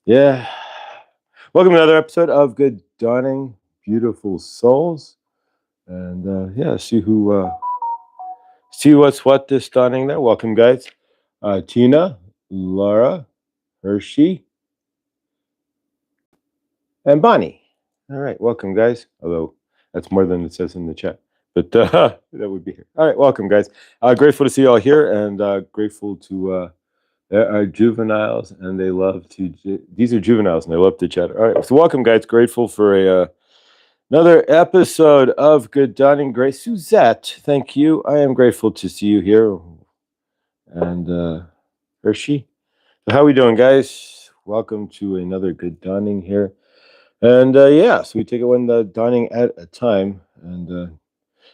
Yeah. Welcome to another episode of Good Dawning, Beautiful Souls. And yeah, see what's what this dawning there. Welcome, guys. Tina, Laura, Hershey, and Bonnie. All right, welcome, guys. Although that's more than it says in the chat, but that would be here. All right, welcome, guys. Grateful to see you all here, and grateful to. There are juveniles, and they love to. These are juveniles, and they love to chat. All right, so welcome, guys. Grateful for another episode of Good Dawning. Grace Suzette, thank you. I am grateful to see you here, and Hershey. So how we doing, guys? Welcome to another Good Dawning here, and yeah, so we take it one dawning at a time, and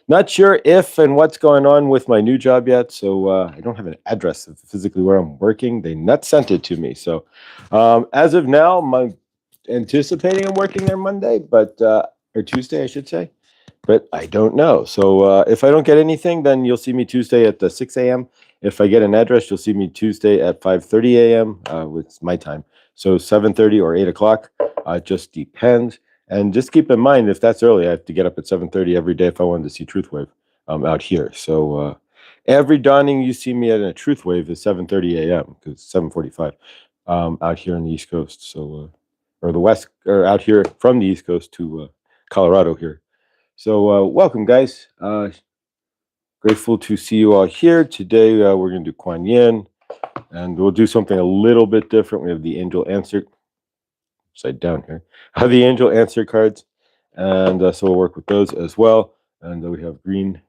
not sure if and what's going on with my new job yet, so I don't have an address of physically where I'm working. They not sent it to me, so as of now, I'm anticipating I'm working there Monday, but or Tuesday, I should say, but I don't know. So if I don't get anything, then you'll see me Tuesday at 6 a.m. If I get an address, you'll see me Tuesday at 5:30 a.m. With my time, so 7:30 or 8 o'clock. It just depends. And just keep in mind, if that's early, I have to get up at 7:30 every day if I wanted to see Truth Wave out here. So every dawning you see me at a Truth Wave is 7:30 a.m. because 7:45 out here on the East Coast. So or the West, or out here from the East Coast to Colorado here. So welcome, guys. Grateful to see you all here today. We're going to do Kuan Yin, and we'll do something a little bit different. We have the Angel Answer upside down here. The Angel Answer cards, and so we'll work with those as well. And we have green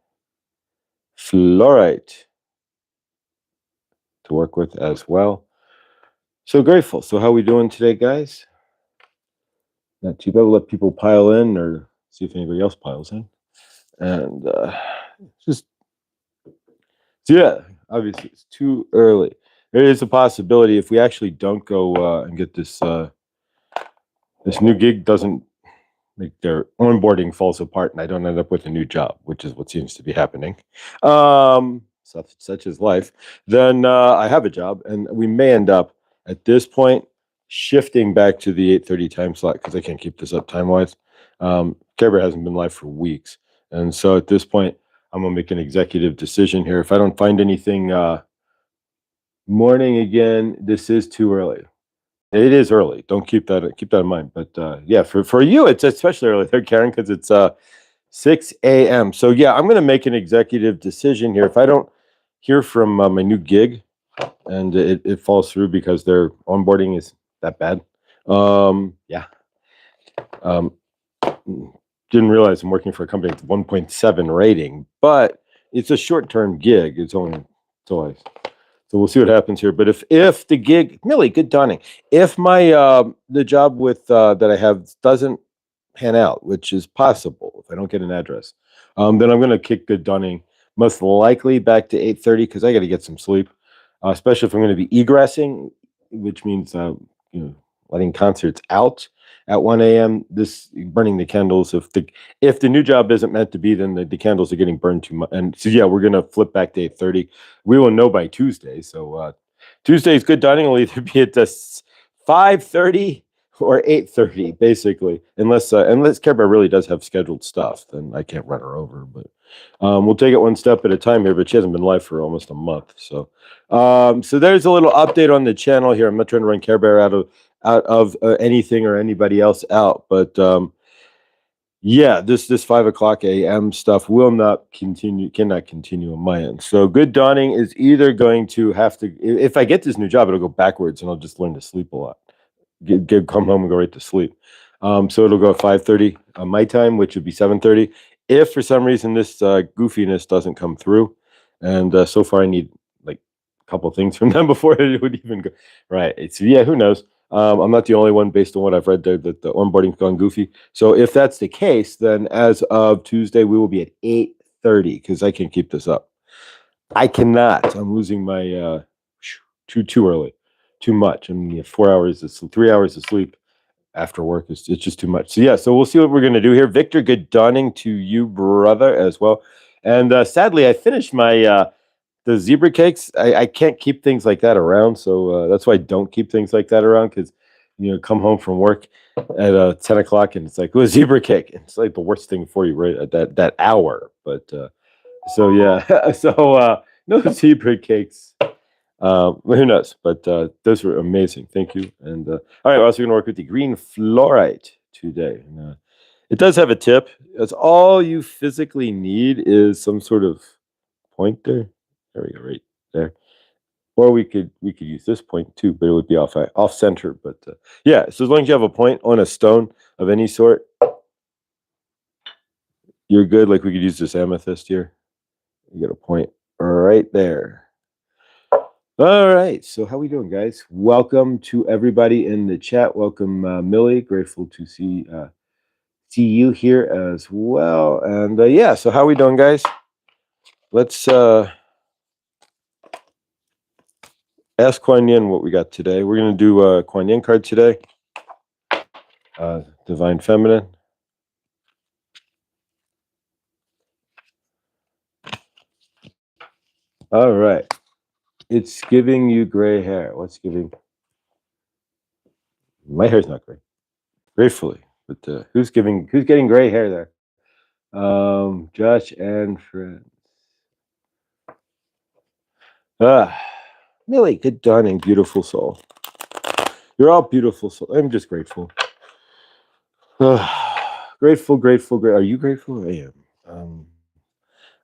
fluorite to work with as well. So grateful. So how we doing today, guys? Not too bad. We'll let people pile in, or see if anybody else piles in, and just so yeah. Obviously, it's too early. There is a possibility if we actually don't go and get this this new gig doesn't, like, their onboarding falls apart and I don't end up with a new job, which is what seems to be happening. Such is life. Then I have a job, and we may end up at this point shifting back to the 8:30 time slot because I can't keep this up time wise. Care Bear hasn't been live for weeks, and so at this point, I'm gonna make an executive decision here. If I don't find anything morning again, this is too early. It is early. Don't keep that in mind. But yeah, for you, it's especially early there, Karen, because it's 6 a.m. So yeah, I'm gonna make an executive decision here. If I don't hear from my new gig and it falls through because their onboarding is that bad, yeah. Um, didn't realize I'm working for a company with 1.7 rating, but it's a short-term gig. It's always. So we'll see what happens here. But if the gig, really good dawning, if my the job with that I have doesn't pan out, which is possible if I don't get an address, then I'm gonna kick good dawning most likely back to 8:30 because I got to get some sleep, especially if I'm going to be egressing, which means letting concerts out at 1 a.m. This burning the candles. If the new job isn't meant to be, then the candles are getting burned too much. And so yeah, we're gonna flip back to 8:30. We will know by Tuesday. So Tuesday's good dining will either be at the 5:30 or 8:30, basically. Unless Care Bear really does have scheduled stuff, then I can't run her over. But we'll take it one step at a time here. But she hasn't been live for almost a month. So so there's a little update on the channel here. I'm not trying to run Care Bear out of anything or anybody else out, but yeah, this 5 o'clock a.m. stuff cannot continue on my end. So good dawning is either going to have to, if I get this new job, it'll go backwards and I'll just learn to sleep a lot. Come home and go right to sleep. So it'll go at 5:30 on my time, which would be 7:30. If for some reason this goofiness doesn't come through, and so far I need like a couple things from them before it would even go right. So yeah, who knows? I'm not the only one based on what I've read there that the onboarding's gone goofy. So if that's the case, then as of Tuesday, we will be at 8:30 because I can't keep this up. I cannot. I'm losing my too early, too much. I mean, 4 hours of sleep, 3 hours of sleep after work it's just too much. So yeah, so we'll see what we're gonna do here. Victor, good dawning to you, brother, as well. And sadly, I finished my the zebra cakes. I can't keep things like that around, so that's why I don't keep things like that around because come home from work at 10 o'clock and it's like, oh, a zebra cake. It's like the worst thing for you right at that hour. But so yeah, so no zebra cakes. Who knows? But those were amazing. Thank you. And all right, we're also going to work with the green fluorite today. And, it does have a tip. That's all you physically need is some sort of pointer. There we go, right there. Or we could use this point too, but it would be off center. But yeah, so as long as you have a point on a stone of any sort, you're good. Like we could use this amethyst here. You get a point right there. All right. So how we doing, guys? Welcome to everybody in the chat. Welcome, Millie. Grateful to see you here as well. And yeah, so how we doing, guys? Let's ask Kuan Yin what we got today. We're going to do a Kuan Yin card today. Divine Feminine. All right. It's giving you gray hair. What's giving? My hair's not gray. Gratefully. But who's getting gray hair there? Josh and friends. Millie, good dawning, beautiful soul. You're all beautiful soul. I'm just grateful. Grateful. Are you grateful? I am.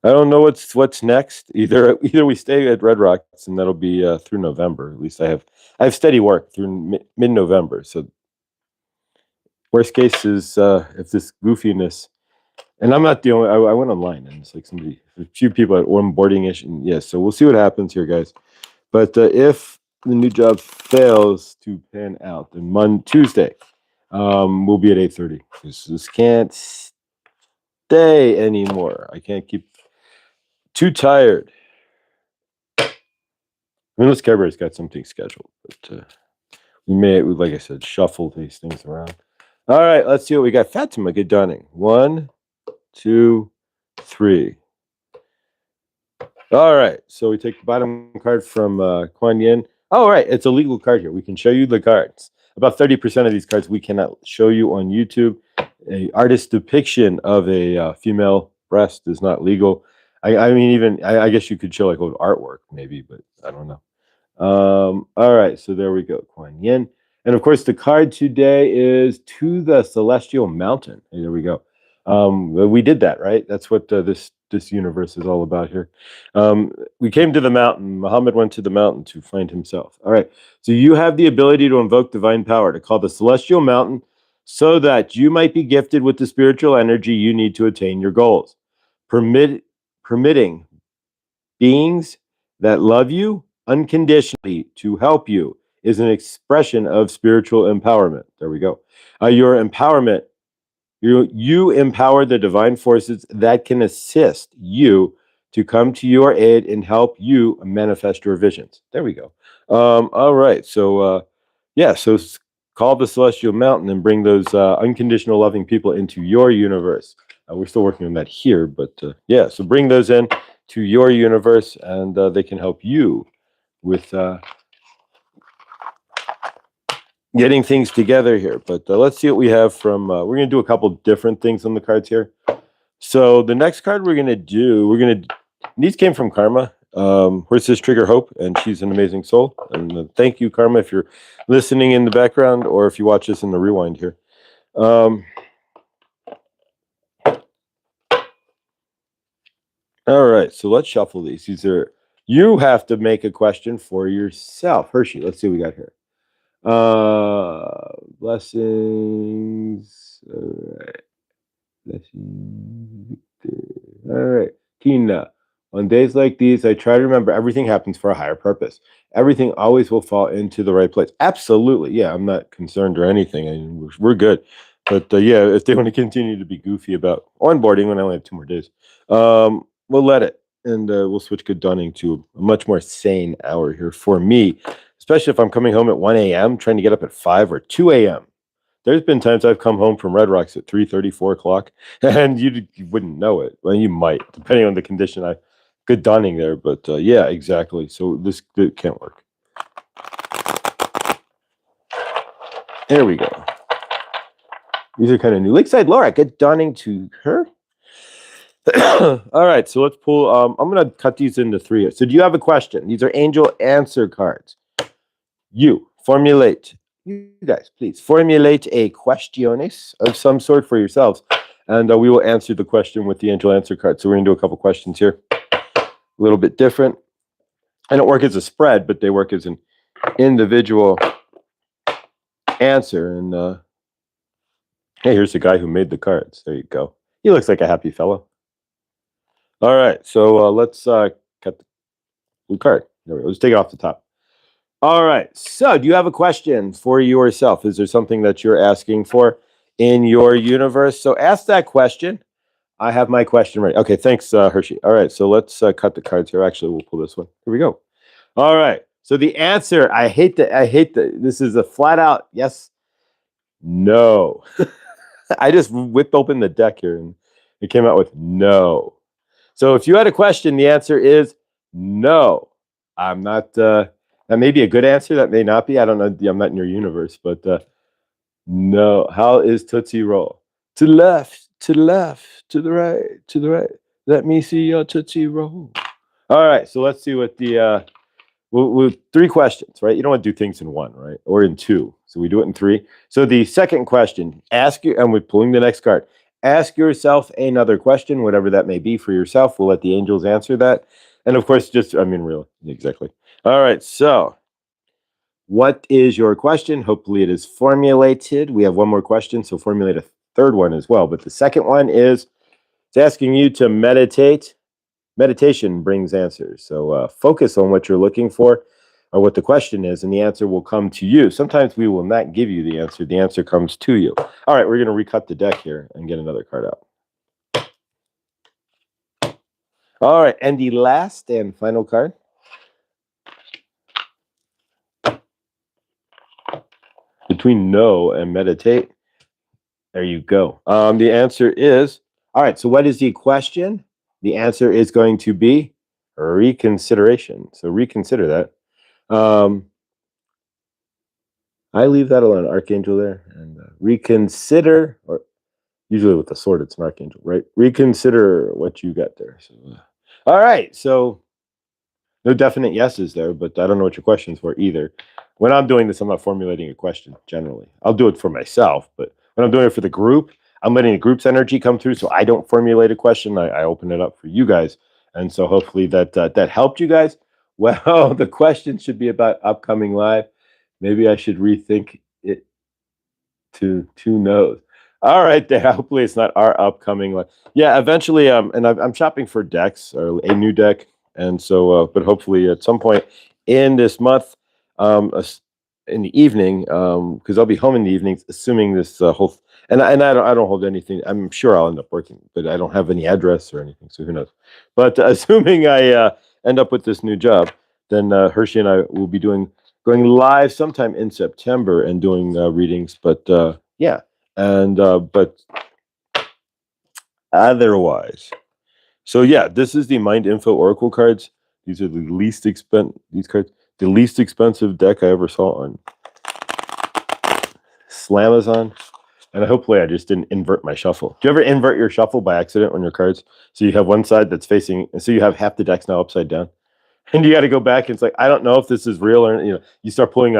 I don't know what's next. Either we stay at Red Rocks and that'll be through November. At least I have steady work through mid-November. So worst case is if this goofiness, and I'm not the only. I went online and it's like a few people at onboarding-ish, and yeah. So we'll see what happens here, guys. But if the new job fails to pan out, then Tuesday, we'll be at 8:30. This can't stay anymore. I can't keep too tired. Unless Cabaret's got something scheduled, but we may, like I said, shuffle these things around. All right, let's see what we got. Fatima, good dawning. 1, 2, 3. All right, so we take the bottom card from Kuan Yin. All right, it's a legal card here. We can show you the cards. About 30% of these cards we cannot show you on YouTube. A artist depiction of a female breast is not legal. I mean, even I guess you could show like old artwork maybe, but I don't know. All right, so there we go, Kuan Yin. And of course, the card today is To the Celestial Mountain. Hey, there we go. We did that, right? That's what this universe is all about here. We came to the mountain. Muhammad went to the mountain to find himself. All right, so you have the ability to invoke divine power to call the celestial mountain so that you might be gifted with the spiritual energy you need to attain your goals. Permitting beings that love you unconditionally to help you is an expression of spiritual empowerment. There we go. Your empowerment, you empower the divine forces that can assist you to come to your aid and help you manifest your visions. There we go. All right. So, yeah, so call the celestial mountain and bring those unconditional loving people into your universe. We're still working on that here, but yeah, so bring those in to your universe and they can help you with getting things together here. But let's see what we have from, we're going to do a couple different things on the cards here. So the next card we're going to do, these came from Karma. Where's this Trigger Hope? And she's an amazing soul. And thank you, Karma, if you're listening in the background or if you watch this in the rewind here. All right, so let's shuffle these. You have to make a question for yourself. Hershey, let's see what we got here. Blessings. All right. Blessings. All right. Tina. On days like these, I try to remember everything happens for a higher purpose. Everything always will fall into the right place. Absolutely. Yeah, I'm not concerned or anything. I mean, we're good. But yeah, if they want to continue to be goofy about onboarding when I only have 2 more days, we'll let it. And we'll switch good dawning to a much more sane hour here for me, especially if I'm coming home at 1 a.m., trying to get up at 5 or 2 a.m. There's been times I've come home from Red Rocks at 3:30, 4 o'clock, and you wouldn't know it. Well, you might, depending on the condition. Good dawning there, but yeah, exactly. So this can't work. There we go. These are kind of new. Lakeside Laura, good dawning to her. All right, so let's pull. I'm going to cut these into 3. So do you have a question? These are angel answer cards. You guys, please formulate a questiones of some sort for yourselves, and we will answer the question with the angel answer card. So we're going to do a couple questions here, a little bit different. I don't work as a spread, but they work as an individual answer. And hey, here's the guy who made the cards. There you go. He looks like a happy fellow. All right, so let's cut the blue card. There we go. Let's take it off the top. All right, so do you have a question for yourself? Is there something that you're asking for in your universe? So ask that question. I have my question ready. Okay, thanks, Hershey. All right, so let's cut the cards here. Actually, we'll pull this one. Here we go. All right, so the answer, this is a flat out yes, no. I just whipped open the deck here and it came out with no. So if you had a question, the answer is no. I'm not, that may be a good answer. That may not be. I don't know. I'm not in your universe, but no. How is Tootsie Roll? To the left, to the left, to the right, to the right. Let me see your Tootsie Roll. All right. So let's see what the, we'll 3 questions, right? You don't want to do things in 1, right? Or in 2. So we do it in 3. So the second question, and we're pulling the next card. Ask yourself another question, whatever that may be for yourself. We'll let the angels answer that. And of course, really, exactly. All right, so what is your question? Hopefully it is formulated. We have one more question, so formulate a third one as well. But the second one is, it's asking you to meditate. Meditation brings answers. So focus on what you're looking for or what the question is, and the answer will come to you. Sometimes we will not give you the answer. The answer comes to you. All right, we're going to recut the deck here and get another card out. All right, and the last and final card. Between no and meditate. There you go. The answer is, all right, so what is the question? The answer is going to be reconsideration. So reconsider that. I leave that alone, Archangel there. And reconsider, or usually with the sword, it's an Archangel, right? Reconsider what you got there. So, all right, so no definite yeses there, but I don't know what your question's for either. When I'm doing this, I'm not formulating a question generally. I'll do it for myself, but when I'm doing it for the group, I'm letting the group's energy come through, so I don't formulate a question. I open it up for you guys, and so hopefully that helped you guys. Well, the question should be about upcoming live. Maybe I should rethink it to 2 no's. All right, there. Hopefully, it's not our upcoming live. Yeah, eventually, and I'm shopping for decks or a new deck, and so, but hopefully, at some point in this month, in the evening, because I'll be home in the evenings, assuming this whole. And I don't hold anything. I'm sure I'll end up working, but I don't have any address or anything, so who knows. But assuming I end up with this new job, then Hershey and I will be going live sometime in September and doing readings. But yeah, and but otherwise, so yeah, this is the Mind Info Oracle cards. These are the least the least expensive deck I ever saw on Slamazon. And hopefully I just didn't invert my shuffle. Do you ever invert your shuffle by accident on your cards? So you have one side that's facing, and so you have half the decks now upside down. And you got to go back and it's like, I don't know if this is real or, you start pulling,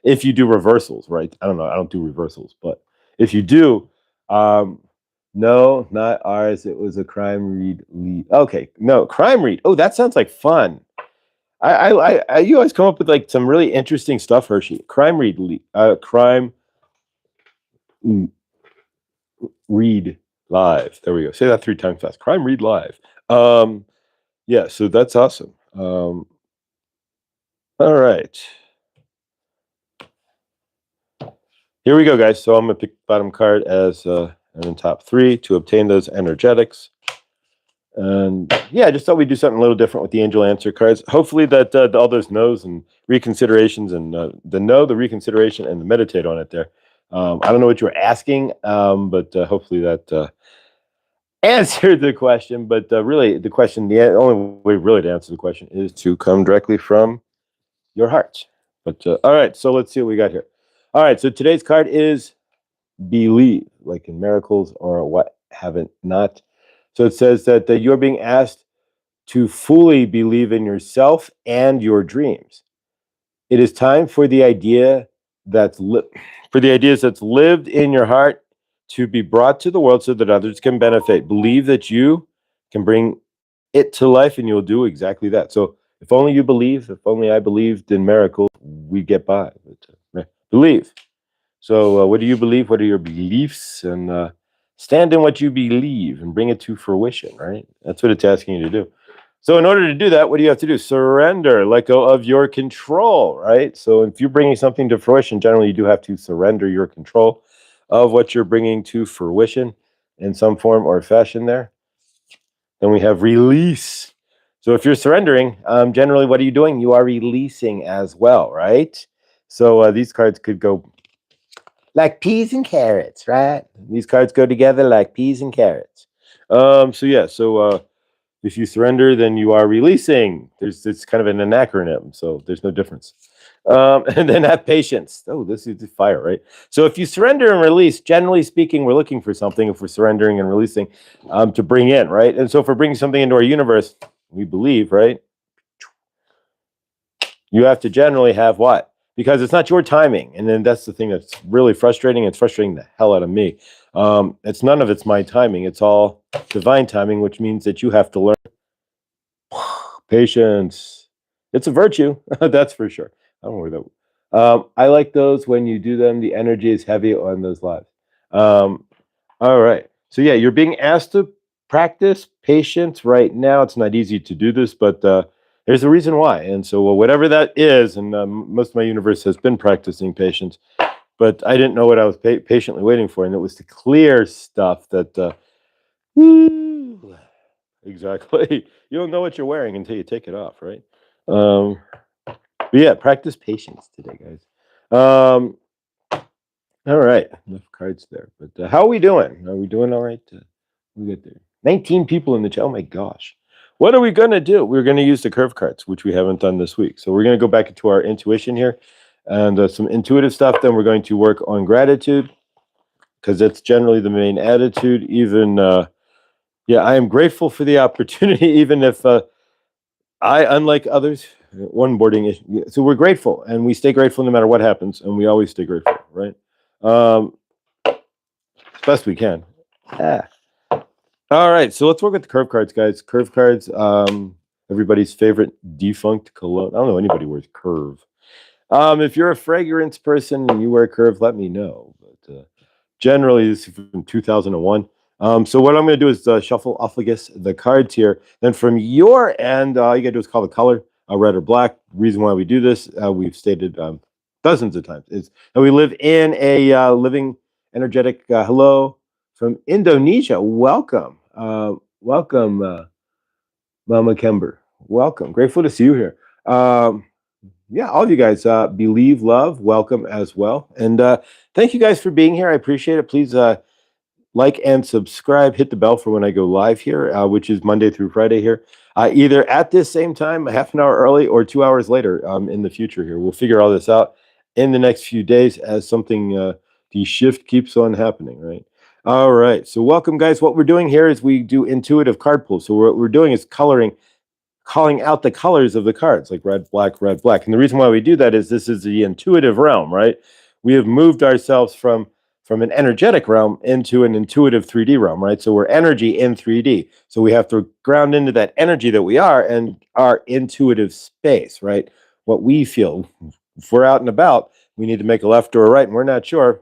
if you do reversals, right? I don't know. I don't do reversals, but if you do, no, not ours. It was a crime read. Okay. No, crime read. Oh, that sounds like fun. You always come up with like some really interesting stuff, Hershey. Crime read live. There we go. Say that 3 times fast. Crime read live. Yeah, so that's awesome. All right. Here we go, guys. So I'm going to pick the bottom card as in top 3 to obtain those energetics. And yeah, I just thought we'd do something a little different with the angel answer cards. Hopefully that all those no's and reconsiderations and the no, the reconsideration, and the meditate on it there. I don't know what you were asking, but hopefully that answered the question. But really, the question, the only way really to answer the question is to come directly from your heart. But all right, so let's see what we got here. All right, so today's card is believe, like in miracles or what haven't not. So it says that you're being asked to fully believe in yourself and your dreams. It is time for the idea for the ideas that's lived in your heart to be brought to the world so that others can benefit. Believe that you can bring it to life, and you'll do exactly that. So if only you believe, if only I believed in miracles, we get by. But, believe. So what do you believe? What are your beliefs? And stand in what you believe and bring it to fruition, right? That's what it's asking you to do. So in order to do that, what do you have to do? Surrender, let go of your control, right? So if you're bringing something to fruition, generally you do have to surrender your control of what you're bringing to fruition in some form or fashion there. Then we have release. So if you're surrendering, generally what are you doing? You are releasing as well, right? So these cards could go like peas and carrots, right? These cards go together like peas and carrots. So if you surrender, then you are releasing. It's kind of an acronym, so there's no difference. And then have patience. Oh, this is fire, right? So if you surrender and release, generally speaking, we're looking for something. If we're surrendering and releasing, to bring in, right? And so if we're bringing something into our universe, we believe, right? You have to generally have what? Because it's not your timing. And then that's the thing that's really frustrating. It's frustrating the hell out of me. It's none of it's my timing. It's all divine timing, which means that you have to learn patience. It's a virtue, that's for sure. I don't worry that. I like those when you do them. The energy is heavy on those lives. All right. So yeah, you're being asked to practice patience right now. It's not easy to do this, but there's a reason why. And so whatever that is, and most of my universe has been practicing patience, but I didn't know what I was patiently waiting for, and it was to clear stuff that. Woo, exactly. You don't know what you're wearing until you take it off, right? But yeah, practice patience today, guys. All right, enough cards there. But how are we doing? Are we doing all right? We get there. 19 people in the chat. Oh my gosh. What are we going to do? We're going to use the curve cards, which we haven't done this week. So we're going to go back into our intuition here and some intuitive stuff. Then we're going to work on gratitude because that's generally the main attitude. Even, I am grateful for the opportunity, even if unlike others, one boarding issue. So we're grateful and we stay grateful no matter what happens. And we always stay grateful, right? As best we can. Ah. All right, so let's work with the curve cards, guys. Curve cards, everybody's favorite defunct cologne. I don't know anybody wears curve. If you're a fragrance person and you wear curve, let me know. But generally, this is from 2001. So what I'm going to do is shuffle off, I guess, the cards here. Then from your end, all you got to do is call the color, red or black. The reason why we do this, we've stated dozens of times, is that we live in a living, energetic hello from Indonesia. Welcome. Welcome, Mama Kember. Welcome. Grateful to see you here. Yeah, all of you guys, believe, love, welcome as well. And thank you guys for being here. I appreciate it. Please like and subscribe. Hit the bell for when I go live here, which is Monday through Friday here. Either at this same time, half an hour early, or 2 hours later in the future here. We'll figure all this out in the next few days as something, the shift keeps on happening, right? All right. So welcome, guys. What we're doing here is we do intuitive card pull. So what we're doing is calling out the colors of the cards, like red, black, red, black. And the reason why we do that is this is the intuitive realm, right? We have moved ourselves from an energetic realm into an intuitive 3D realm, right? So we're energy in 3D. So we have to ground into that energy that we are and our intuitive space, right? What we feel. If we're out and about, we need to make a left or a right, and we're not sure.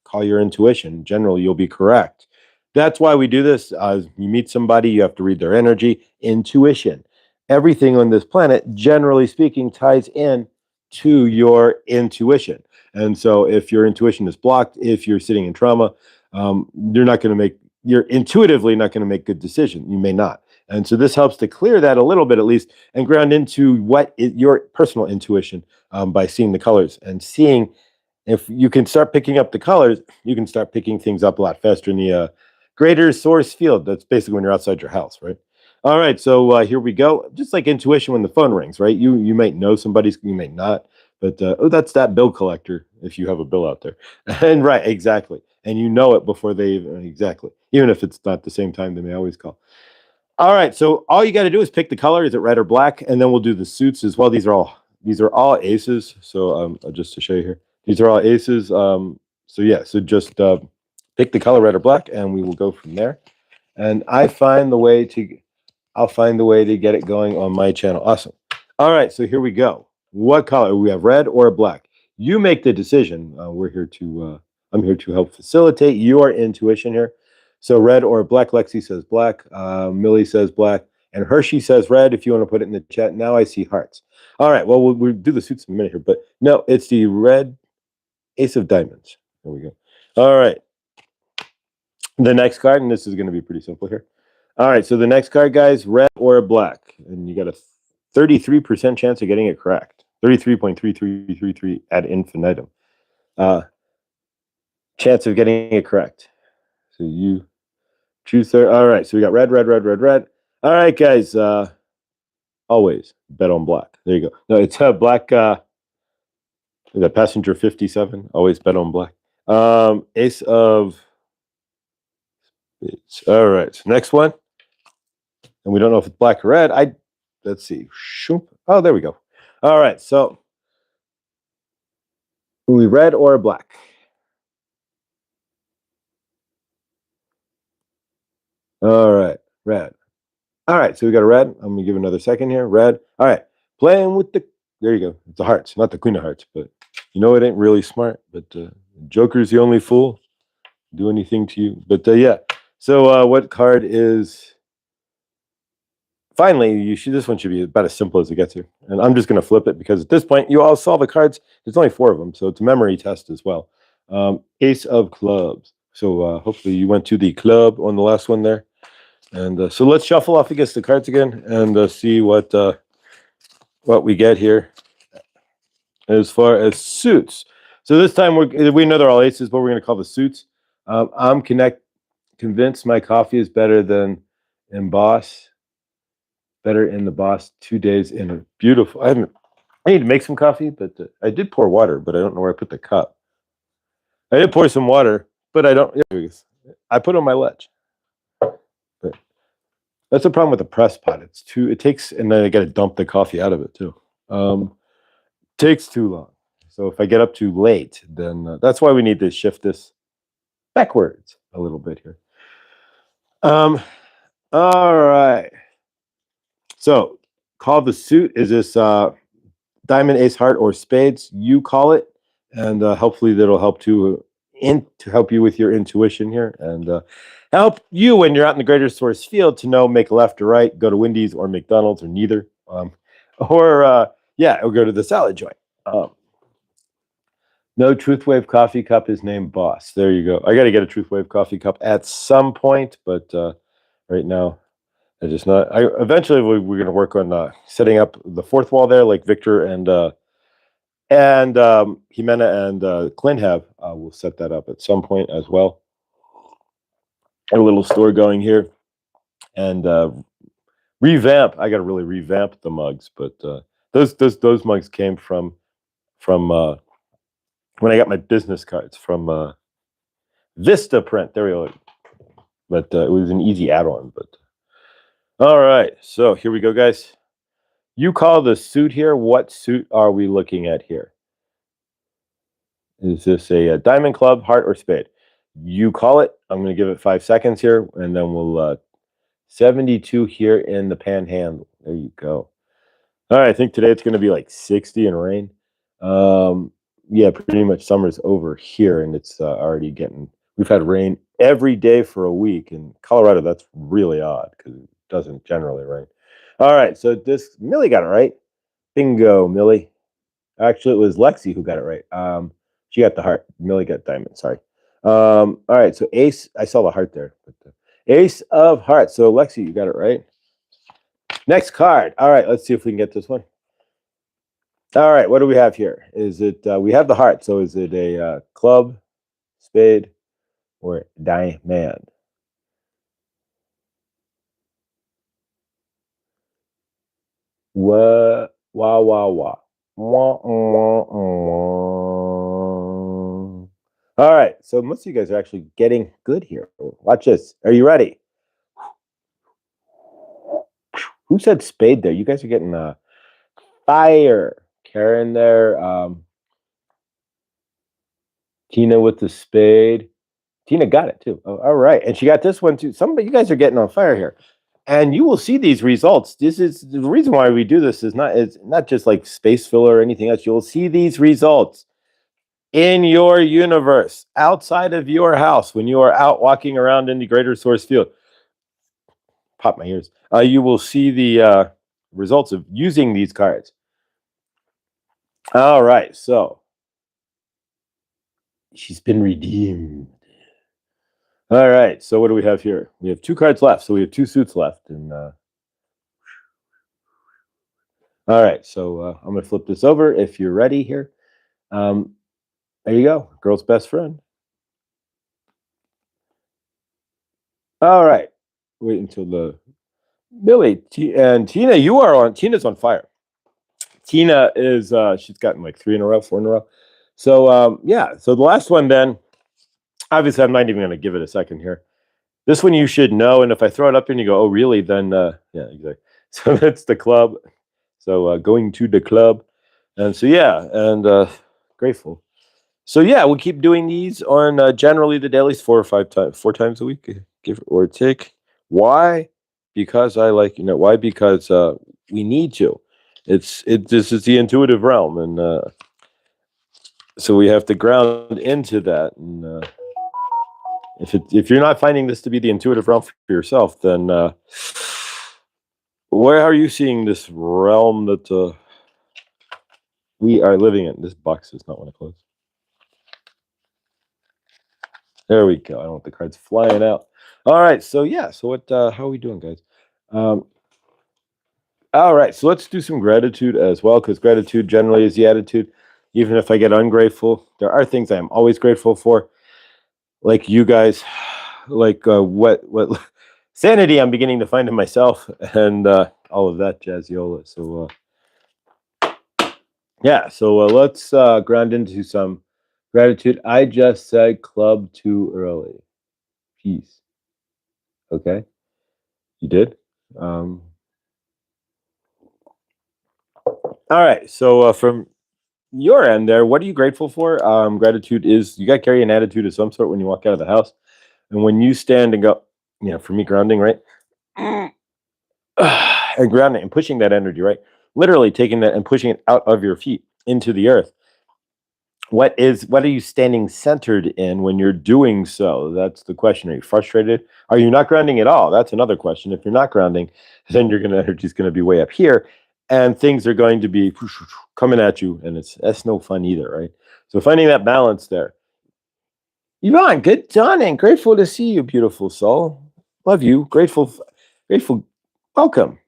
Call your intuition. Generally, you'll be correct. That's why we do this. You meet somebody, you have to read their energy. Intuition. Everything on this planet, generally speaking, ties in to your intuition. And so if your intuition is blocked, if you're sitting in trauma, you're intuitively not going to make good decisions. You may not. And so this helps to clear that a little bit, at least, and ground into what is your personal intuition by seeing the colors and seeing. If you can start picking up the colors, you can start picking things up a lot faster in the greater source field. That's basically when you're outside your house, right? All right, so here we go. Just like intuition when the phone rings, right? You might know somebody's, you may not, but oh, that's that bill collector. if you have a bill out there. And right, exactly. And you know it before they even, exactly. Even if it's not the same time, they may always call. All right, so all you got to do is pick the color. Is it red or black? And then we'll do the suits as well. These are all aces. So just to show you here, these are all aces. So yeah, so just pick the color red or black, and we will go from there. And I'll find the way to get it going on my channel. Awesome. All right, so here we go. What color? We have red or black. You make the decision. I'm here to help facilitate your intuition here. So red or black. Lexi says black. Millie says black. And Hershey says red. If you want to put it in the chat. Now I see hearts. All right, well, we'll do the suits in a minute here. But no, it's the red ace of diamonds. There we go. All right. The next card, and this is going to be pretty simple here. All right, so the next card, guys, red or black. And you got a 33% chance of getting it correct. 33.3333 ad infinitum. Chance of getting it correct. So you choose there. All right, so we got red, red, red, red, red. All right, guys, always bet on black. There you go. No, it's black. The passenger 57, always bet on black. Ace of... All right, so next one. And we don't know if it's black or red. Let's see. Oh, there we go. All right, so we red or black? All right, red. All right, so we got a red. I'm gonna give another second here. Red. All right, playing with the. There you go. It's the hearts, not the queen of hearts, but you know it ain't really smart. But Joker's the only fool. Do anything to you. But yeah. So what card is? Finally, this one should be about as simple as it gets here. And I'm just going to flip it because at this point, you all saw the cards. There's only 4 of them, so it's a memory test as well. Ace of clubs. So hopefully you went to the club on the last one there. And so let's shuffle off against the cards again and see what we get here as far as suits. So this time we know they're all aces, but we're going to call the suits. I'm convinced my coffee is better than Emboss. Better in the Boss 2 days in a beautiful. I need to make some coffee, but I did pour water, but I don't know where I put the cup. I did pour some water, but I don't. I put it on my ledge. But that's the problem with the press pot. It takes, and then I got to dump the coffee out of it too. Takes too long. So if I get up too late, then that's why we need to shift this backwards a little bit here. All right. So call the suit. Is this diamond, ace, heart, or spades? You call it, and hopefully that'll help to help you with your intuition here, and help you when you're out in the greater source field to know make a left or right, go to Wendy's or McDonald's or neither, or go to the salad joint. No Truth Wave coffee cup is named Boss. There you go. I got to get a Truth Wave coffee cup at some point, but right now. Eventually we're going to work on setting up the 4th wall there, like Victor and Jimena and Clint have. We'll set that up at some point as well. A little store going here, and revamp. I got to really revamp the mugs, but those mugs came from when I got my business cards from Vista Print. There we go. But it was an easy add-on. But all right, so here we go, guys. You call the suit here. What suit are we looking at here? Is this a diamond, club, heart, or spade? You call it. I'm going to give it 5 seconds here, and then we'll 72 here in the panhandle. There you go. All right, I think today it's going to be like 60 and rain. Yeah, pretty much summer's over here, and it's already getting. We've had rain every day for a week in Colorado. That's really odd because it doesn't generally rain. All right, so Millie got it right. Bingo, Millie. Actually, it was Lexi who got it right. She got the heart. Millie got diamond. Sorry. All right, so ace. I saw the heart there. But ace of hearts. So Lexi, you got it right. Next card. All right, let's see if we can get this one. All right, what do we have here? Is it? We have the heart. So is it a club, spade, or diamond? What? Wah wah wah. Wah, wah, wah. All right, so most of you guys are actually getting good here. Watch this. Are you ready? Who said spade there? You guys are getting fire. Karen there. Tina with the spade. Tina got it too. Oh, all right, and she got this one too. Some of you guys are getting on fire here, and you will see these results. This is the reason why we do this. It's not just like space filler or anything else. You'll see these results in your universe, outside of your house, when you are out walking around in the greater source field. Pop my ears. You will see the results of using these cards. All right, so she's been redeemed. All right, so what do we have here? We have 2 cards left, so we have 2 suits left. And all right, so I'm gonna flip this over if you're ready here. There you go, girl's best friend. All right, wait until the Billy and Tina. Tina's on fire. Tina is she's gotten like 3 in a row, 4 in a row. So yeah, so the last one then. Obviously, I'm not even going to give it a second here. This one you should know, and if I throw it up and you go, "Oh, really?" Then yeah, exactly. So that's the club. So going to the club, and so yeah, and grateful. So yeah, we keep doing these on generally the dailies 4 times a week, give or take. Why? Because I like why? Because we need to. This is the intuitive realm, and so we have to ground into that. And if you're not finding this to be the intuitive realm for yourself, then where are you seeing this realm that we are living in? This box does not want to close. There we go. I don't want the cards flying out. All right. So yeah. So what? How are we doing, guys? All right. So let's do some gratitude as well, because gratitude generally is the attitude. Even if I get ungrateful, there are things I am always grateful for, like you guys, like what sanity I'm beginning to find in myself, and all of that jazziola. So yeah. So let's ground into some gratitude. I just said club too early. Peace. Okay. You did? All right. So from your end there, what are you grateful for? Gratitude is you got to carry an attitude of some sort when you walk out of the house. And when you stand and go, for me, grounding, right? And grounding and pushing that energy, right? Literally taking that and pushing it out of your feet into the earth. What are you standing centered in when you're doing so? That's the question. Are you frustrated? Are you not grounding at all? That's another question. If you're not grounding, then your energy's going to be way up here, and things are going to be coming at you, and that's no fun either, right? So finding that balance there. Yvonne, good dawning. Grateful to see you, beautiful soul. Love you. Grateful. Welcome.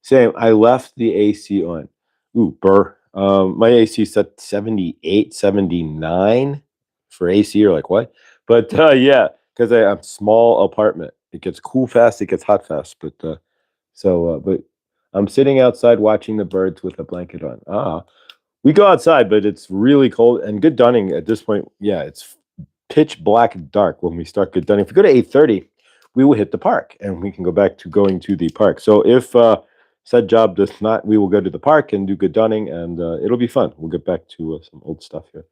Sam, I left the AC on. Ooh, burr. My AC set 78, 79 for AC. You're like, what? But yeah, because I'm small apartment. It gets cool fast, it gets hot fast. But I'm sitting outside watching the birds with a blanket on. We go outside, but it's really cold and good dunning at this point. Yeah, it's pitch black dark when we start good dunning. If we go to 8:30, we will hit the park and we can go back to going to the park. So if said job does not, we will go to the park and do good dunning, and it'll be fun. We'll get back to some old stuff here.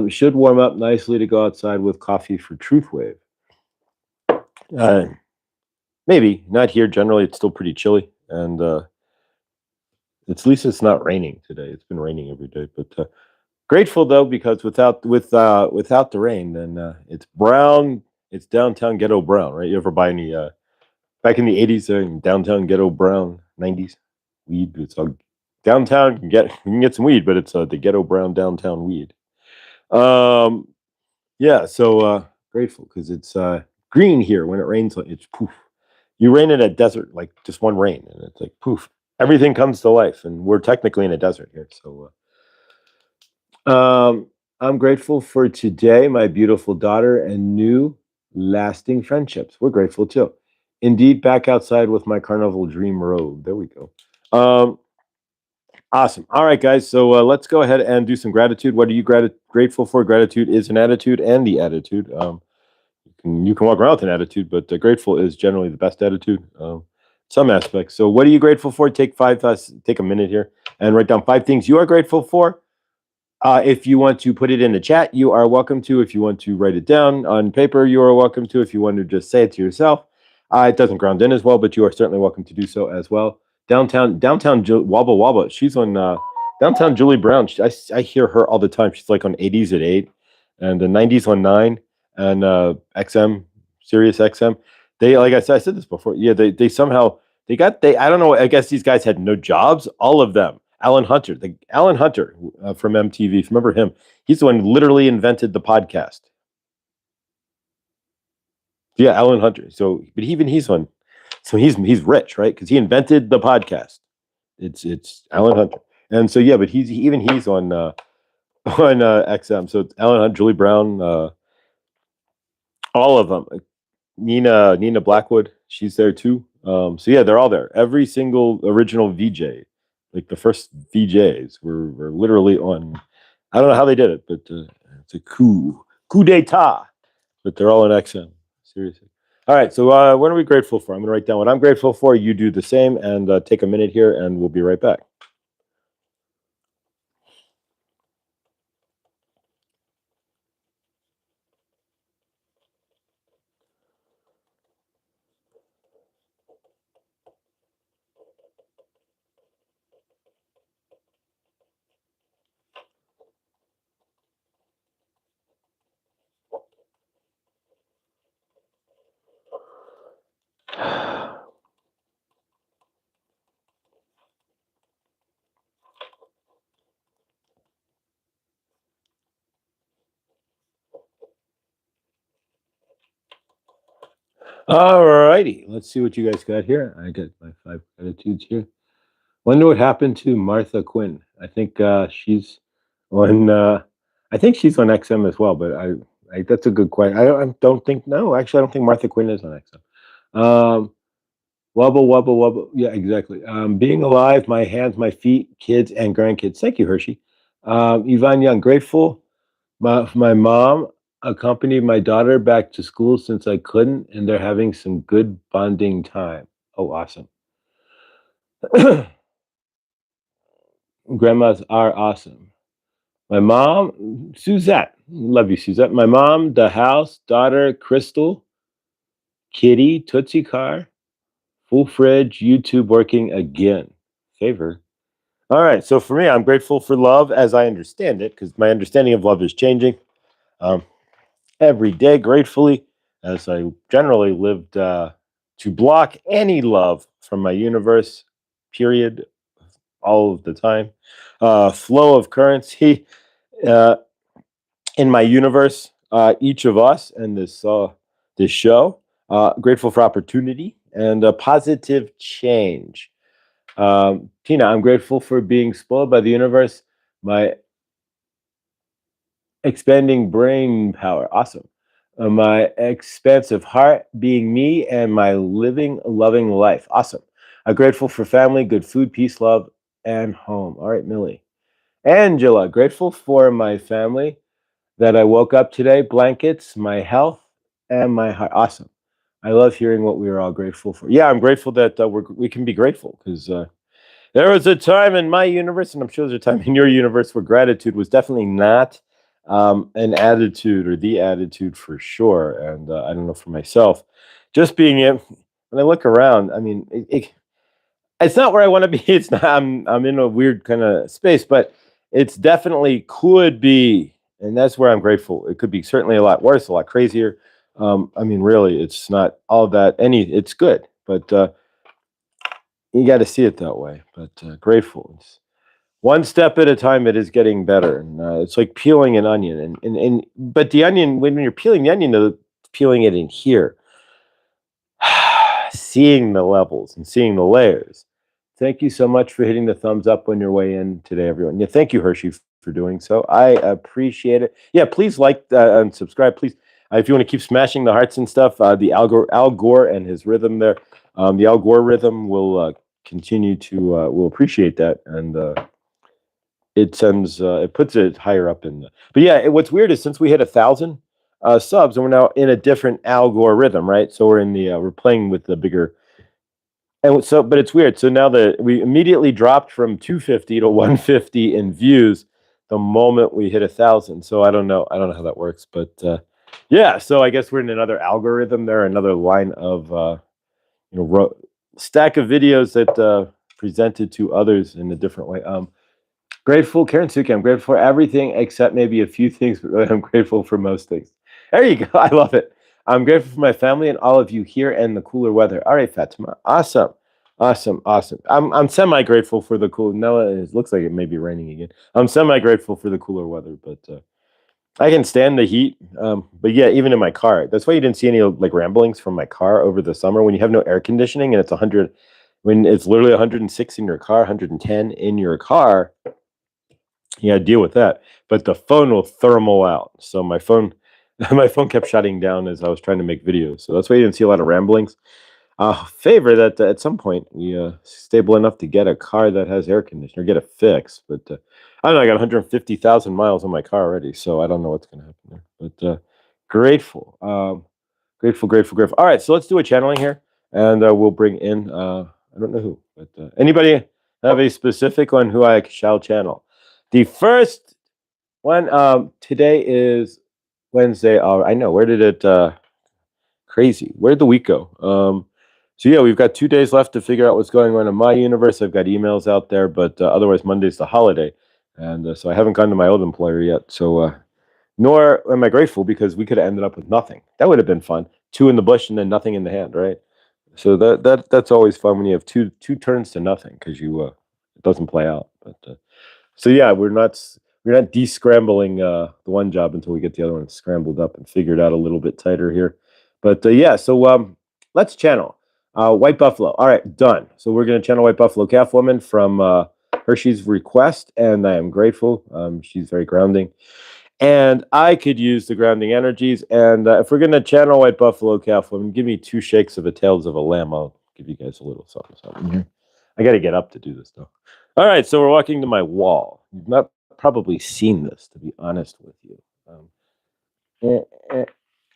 Should warm up nicely to go outside with coffee for Truth Wave. Maybe not here. Generally, it's still pretty chilly, and at least it's not raining today. It's been raining every day, but grateful though, because without the rain, then it's brown. It's downtown ghetto brown, right? You ever buy any back in the 80s, downtown ghetto brown, 90s weed? It's all downtown. You can get some weed, but it's the ghetto brown downtown weed. Yeah, so grateful because it's green here. When it rains, it's poof. You rain in a desert, like just one rain, and it's like poof. Everything comes to life, and we're technically in a desert here. So I'm grateful for today, my beautiful daughter, and new lasting friendships. We're grateful too. Indeed, back outside with my carnival dream robe. There we go. Awesome. All right, guys. So let's go ahead and do some gratitude. What are you grateful for? Gratitude is an attitude and the attitude. You can walk around with an attitude, but grateful is generally the best attitude. Some aspects. So, what are you grateful for? Take a minute here and write down 5 things you are grateful for. If you want to put it in the chat, you are welcome to. If you want to write it down on paper, you are welcome to. If you want to just say it to yourself, it doesn't ground in as well, but you are certainly welcome to do so as well. Downtown Wobba Wobba. She's on downtown Julie Brown. I hear her all the time. She's like on 80s at 8 and the 90s on 9 and XM, Sirius XM. They, like I said this before. Yeah, they somehow I don't know. I guess these guys had no jobs. All of them. Alan Hunter from MTV. If you remember him, he's the one who literally invented the podcast. Yeah, Alan Hunter. So, but even he's one. So he's rich, right? Because he invented the podcast. It's Alan Hunter, and so yeah, but he's on XM. So it's Alan Hunter, Julie Brown, all of them. Nina Blackwood, she's there too. So yeah, they're all there. Every single original VJ, like the first VJs, were literally on. I don't know how they did it, but it's a coup d'état. But they're all on XM. Seriously. All right. So what are we grateful for? I'm going to write down what I'm grateful for. You do the same, and take a minute here, and we'll be right back. All righty. Let's see what you guys got here. I got my 5 gratitudes here. Wonder what happened to Martha Quinn. I think she's on. I think she's on XM as well. But that's a good question. I don't think. No, actually, I don't think Martha Quinn is on XM. Wubble, wubble, wubble. Yeah, exactly. Being alive, my hands, my feet, kids, and grandkids. Thank you, Hershey. Yvonne Young, grateful. My mom accompanied my daughter back to school since I couldn't, and they're having some good bonding time. Oh, awesome. Grandmas are awesome. My mom, Suzette. Love you, Suzette. My mom, the house, daughter, Crystal, kitty, Tootsie Car, full fridge, YouTube working again. Favor. All right. So for me, I'm grateful for love as I understand it, because my understanding of love is changing every day, gratefully, as I generally lived to block any love from my universe, period, all of the time. Flow of currency uh, in my universe, each of us, and this show. Grateful for opportunity and positive change. Tina, I'm grateful for being spoiled by the universe, my expanding brain power. Awesome. My expansive heart being me and my living, loving life. Awesome. I'm grateful for family, good food, peace, love, and home. All right, Millie. Angela, grateful for my family that I woke up today, blankets, my health, and my heart. Awesome. I love hearing what we are all grateful for. Yeah, I'm grateful that we can be grateful because there was a time in my universe, and I'm sure there's a time in your universe where gratitude was definitely not an attitude or the attitude for sure. And I don't know for myself, just being it, when I look around, I mean, it's not where I want to be. It's not. I'm in a weird kind of space, but it's definitely could be, and that's where I'm grateful. It could be certainly a lot worse, a lot crazier. I mean, really, it's not all that. It's good, but you got to see it that way. But grateful. It's one step at a time. It is getting better, and it's like peeling an onion. And but the onion, when you're peeling the onion, peeling it in here, seeing the levels and seeing the layers. Thank you so much for hitting the thumbs up on your way in today, everyone. Yeah, thank you, Hershey, for doing so. I appreciate it. Yeah, please like and subscribe. Please, if you want to keep smashing the hearts and stuff, the Al Gore and his rhythm there, the Al Gore rhythm will continue to. We'll appreciate that, and it sends it puts it higher up in the. But yeah, what's weird is since we hit 1,000 subs, and we're now in a different algorithm, right? So we're in the we're playing with the bigger. And so, but it's weird. So now that we immediately dropped from 250 to 150 in views the moment we hit 1,000. So I don't know. I don't know how that works, but yeah. So I guess we're in another algorithm there, another line of stack of videos that presented to others in a different way. Grateful, Karen Suki. I'm grateful for everything except maybe a few things, but really I'm grateful for most things. There you go. I love it. I'm grateful for my family and all of you here and the cooler weather. All right, Fatima. Awesome. Awesome. Awesome. I'm semi grateful for the cool. No, it looks like it may be raining again. I'm semi grateful for the cooler weather, but I can stand the heat. But yeah, even in my car. That's why you didn't see any like ramblings from my car over the summer when you have no air conditioning and it's 100, when it's literally 106 in your car, 110 in your car. You got to deal with that. But the phone will thermal out. So my phone, my phone kept shutting down as I was trying to make videos. So that's why you didn't see a lot of ramblings. Favor that at some point we stable enough to get a car that has air conditioner, get it fixed. But I don't know. I got 150,000 miles on my car already, so I don't know what's going to happen there. But grateful, grateful, grateful, grateful. All right, so let's do a channeling here, and we'll bring in. I don't know who, but anybody have a specific one who I shall channel? The first one today is Wednesday. I know. Where did it? Crazy. Where did the week go? So yeah, we've got 2 days left to figure out what's going on in my universe. I've got emails out there, but otherwise Monday's the holiday, and so I haven't gone to my old employer yet. So nor am I grateful because we could have ended up with nothing. That would have been fun. Two in the bush and then nothing in the hand, right? So that's always fun when you have two turns to nothing because it doesn't play out. But so yeah, we're not descrambling the one job until we get the other one scrambled up and figured out a little bit tighter here. But yeah, so let's channel White Buffalo. All right, done. So we're going to channel White Buffalo Calf Woman from Hershey's request, and I am grateful. She's very grounding, and I could use the grounding energies. And if we're going to channel White Buffalo Calf Woman, give me 2 shakes of a tails of a lamb. I'll give you guys a little something, something here. I got to get up to do this though. All right, so we're walking to my wall. You've not probably seen this, to be honest with you.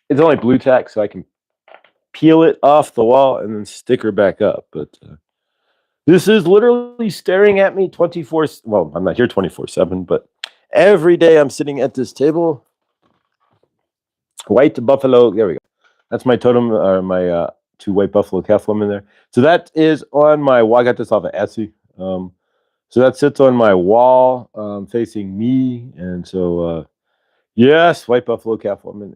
It's only blue tack, so I can peel it off the wall and then stick her back up. But this is literally staring at me 24. Well, I'm not here 24/7, but every day I'm sitting at this table. White Buffalo. There we go. That's my totem, or my 2 White Buffalo Calf Women there. So that is on my wall. I got this off of Etsy. So that sits on my wall facing me. And so, yes, White Buffalo Calf Woman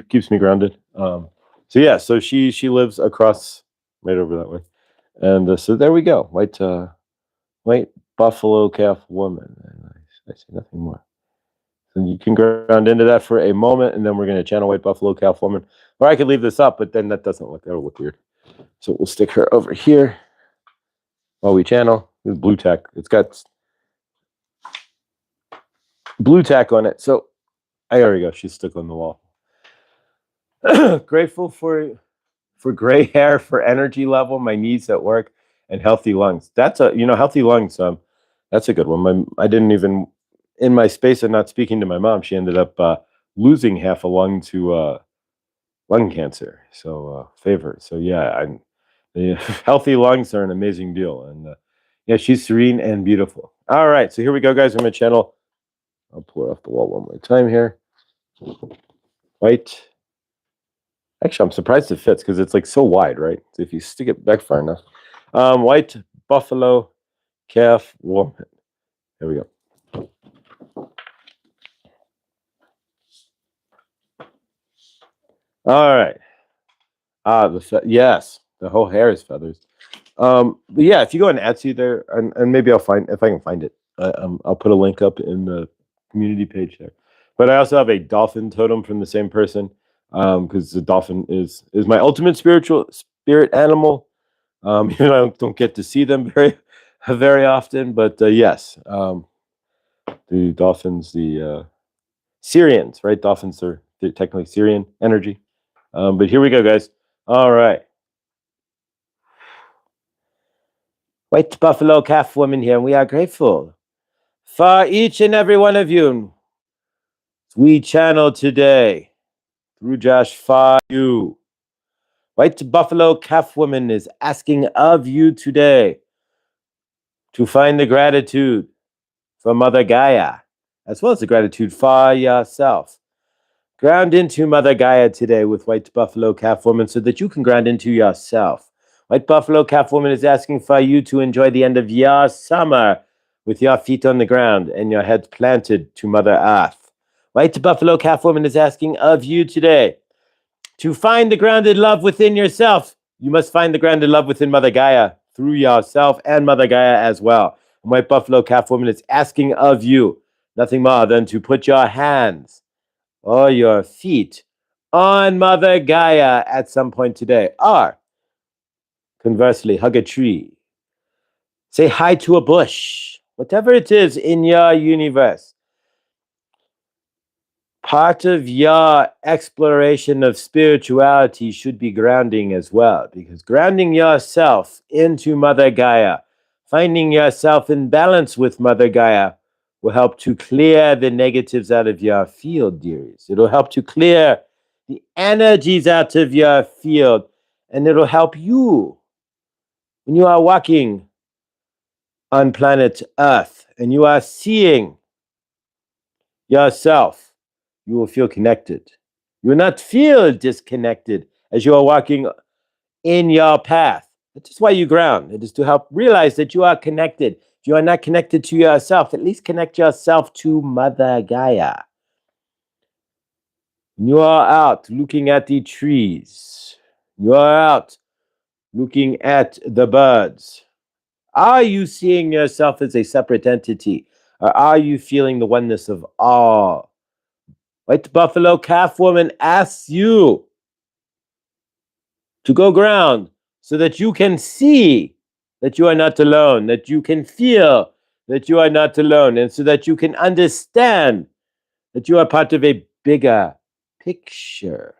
keeps me grounded. So yeah, so she lives across right over that way. And so there we go. White Buffalo Calf Woman. And I say nothing more. So you can ground into that for a moment, and then we're going to channel White Buffalo Calf Woman. Or I could leave this up, but then that'll look weird. So we'll stick her over here while we channel. This blue tack. It's got blue tack on it. So there we go. She's stuck on the wall. Grateful for gray hair, for energy level, my needs at work, and healthy lungs. That's healthy lungs. That's a good one. I didn't even in my space and not speaking to my mom. She ended up losing half a lung to lung cancer. So favor. So yeah, the healthy lungs are an amazing deal, and yeah, she's serene and beautiful. All right, so here we go, guys. I'm gonna channel. I'll pull it off the wall one more time here. White. Actually, I'm surprised it fits because it's like so wide, right? So if you stick it back far enough. White Buffalo Calf Woman. There we go. All right. Yes, the whole hair is feathers. But yeah, if you go on Etsy there, and maybe I'll find if I can find it. I'll put a link up in the community page there. But I also have a dolphin totem from the same person, because the dolphin is my ultimate spirit animal. Even though I don't get to see them very often, but yes, the dolphins, the Syrians, right? Dolphins they're technically Syrian energy. But here we go, guys. All right. White Buffalo Calf Woman here, and we are grateful for each and every one of you. We channel today through Josh for you. White Buffalo Calf Woman is asking of you today to find the gratitude for Mother Gaia, as well as the gratitude for yourself. Ground into Mother Gaia today with White Buffalo Calf Woman so that you can ground into yourself. White Buffalo Calf Woman is asking for you to enjoy the end of your summer with your feet on the ground and your head planted to Mother Earth. White Buffalo Calf Woman is asking of you today to find the grounded love within yourself. You must find the grounded love within Mother Gaia through yourself and Mother Gaia as well. And White Buffalo Calf Woman is asking of you nothing more than to put your hands or your feet on Mother Gaia at some point today. Or, conversely, hug a tree. Say hi to a bush. Whatever it is in your universe. Part of your exploration of spirituality should be grounding as well, because grounding yourself into Mother Gaia, finding yourself in balance with Mother Gaia, will help to clear the negatives out of your field, dearies. It'll help to clear the energies out of your field, and it'll help you when you are walking on planet Earth and you are seeing yourself. You will feel connected. You will not feel disconnected as you are walking in your path. That is why you ground. It is to help realize that you are connected. If you are not connected to yourself, at least connect yourself to Mother Gaia. You are out looking at the trees. You are out looking at the birds. Are you seeing yourself as a separate entity? Or are you feeling the oneness of all? White Buffalo Calf Woman asks you to go ground so that you can see that you are not alone, that you can feel that you are not alone, and so that you can understand that you are part of a bigger picture.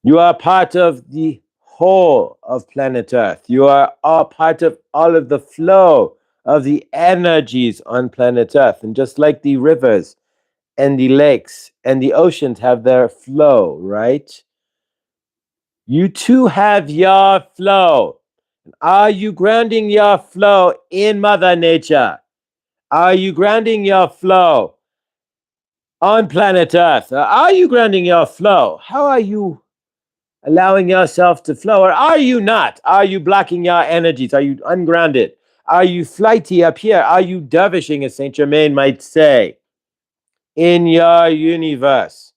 You are part of the whole of planet Earth. You are all part of all of the flow of the energies on planet Earth. And just like the rivers and the lakes and the oceans have their flow, right? You too have your flow. Are you grounding your flow in Mother Nature? Are you grounding your flow on planet Earth? Are you grounding your flow? How are you allowing yourself to flow? Or are you not? Are you blocking your energies? Are you ungrounded? Are you flighty up here? Are you dervishing, as Saint Germain might say, in your universe?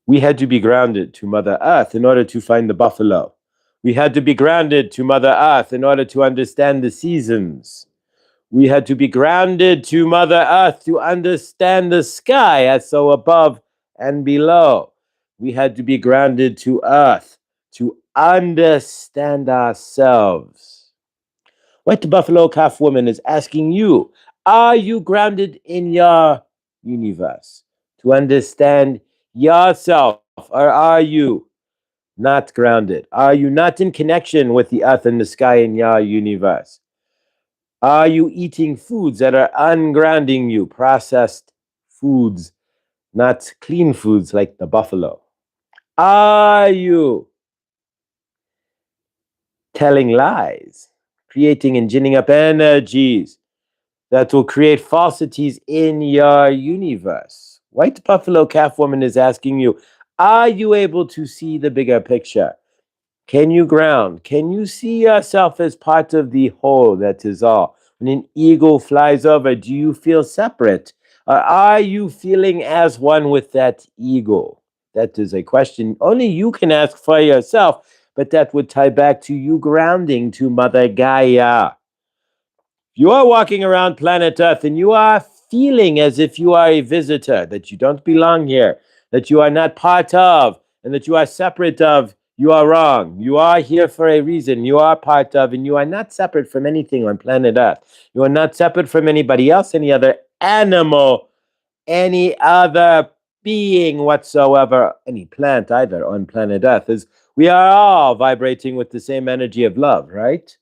We had to be grounded to Mother Earth in order to find the buffalo. We had to be grounded to Mother Earth in order to understand the seasons. We had to be grounded to Mother Earth to understand the sky as so above and below. We had to be grounded to Earth to understand ourselves. White Buffalo Calf Woman is asking you, are you grounded in your universe to understand yourself, or are you not grounded? Are you not in connection with the earth and the sky in your universe? Are you eating foods that are ungrounding you, processed foods, not clean foods like the buffalo? Are you telling lies, creating and ginning up energies that will create falsities in your universe? White Buffalo Calf Woman is asking you, are you able to see the bigger picture? Can you ground? Can you see yourself as part of the whole that is all? When an eagle flies over, do you feel separate? Or are you feeling as one with that eagle? That is a question only you can ask for yourself, but that would tie back to you grounding to Mother Gaia. You are walking around planet Earth and you are feeling as if you are a visitor, that you don't belong here, that you are not part of, and that you are separate of. You are wrong. You are here for a reason. You are part of, and you are not separate from anything on planet Earth. You are not separate from anybody else, any other animal, any other being whatsoever, any plant either on planet Earth. As We are all vibrating with the same energy of love, right?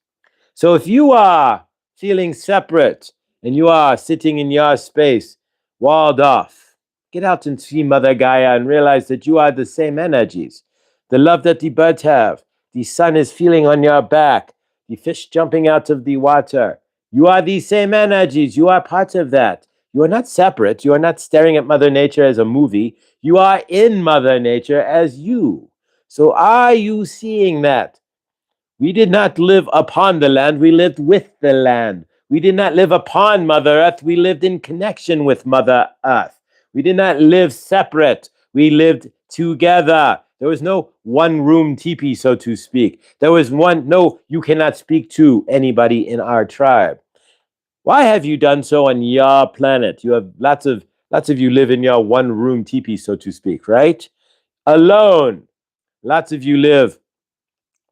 So if you are feeling separate and you are sitting in your space, walled off, get out and see Mother Gaia and realize that you are the same energies. The love that the birds have, the sun is feeling on your back, the fish jumping out of the water. You are the same energies. You are part of that. You are not separate. You are not staring at Mother Nature as a movie. You are in Mother Nature as you. So are you seeing that? We did not live upon the land, we lived with the land. We did not live upon Mother Earth, we lived in connection with Mother Earth. We did not live separate, we lived together. There was no one room teepee, so to speak. There was no, you cannot speak to anybody in our tribe. Why have you done so on your planet? You have lots of you live in your one room teepee, so to speak, right? Alone. Lots of you live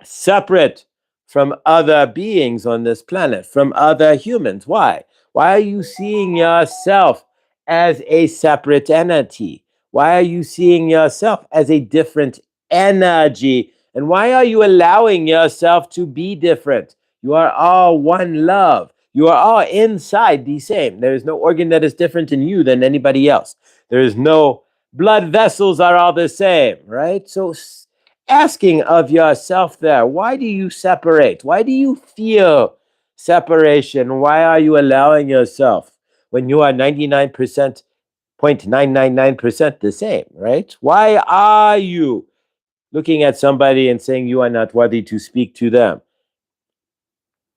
separate from other beings on this planet, from other humans. Why? Why are you seeing yourself as a separate entity? Why are you seeing yourself as a different energy? And why are you allowing yourself to be different? You are all one love. You are all inside the same. There is no organ that is different in you than anybody else. There is no blood vessels are all the same, right? So asking of yourself there, why do you separate? Why do you feel separation? Why are you allowing yourself when you are 99%, 0.999% the same, right? Why are you looking at somebody and saying you are not worthy to speak to them?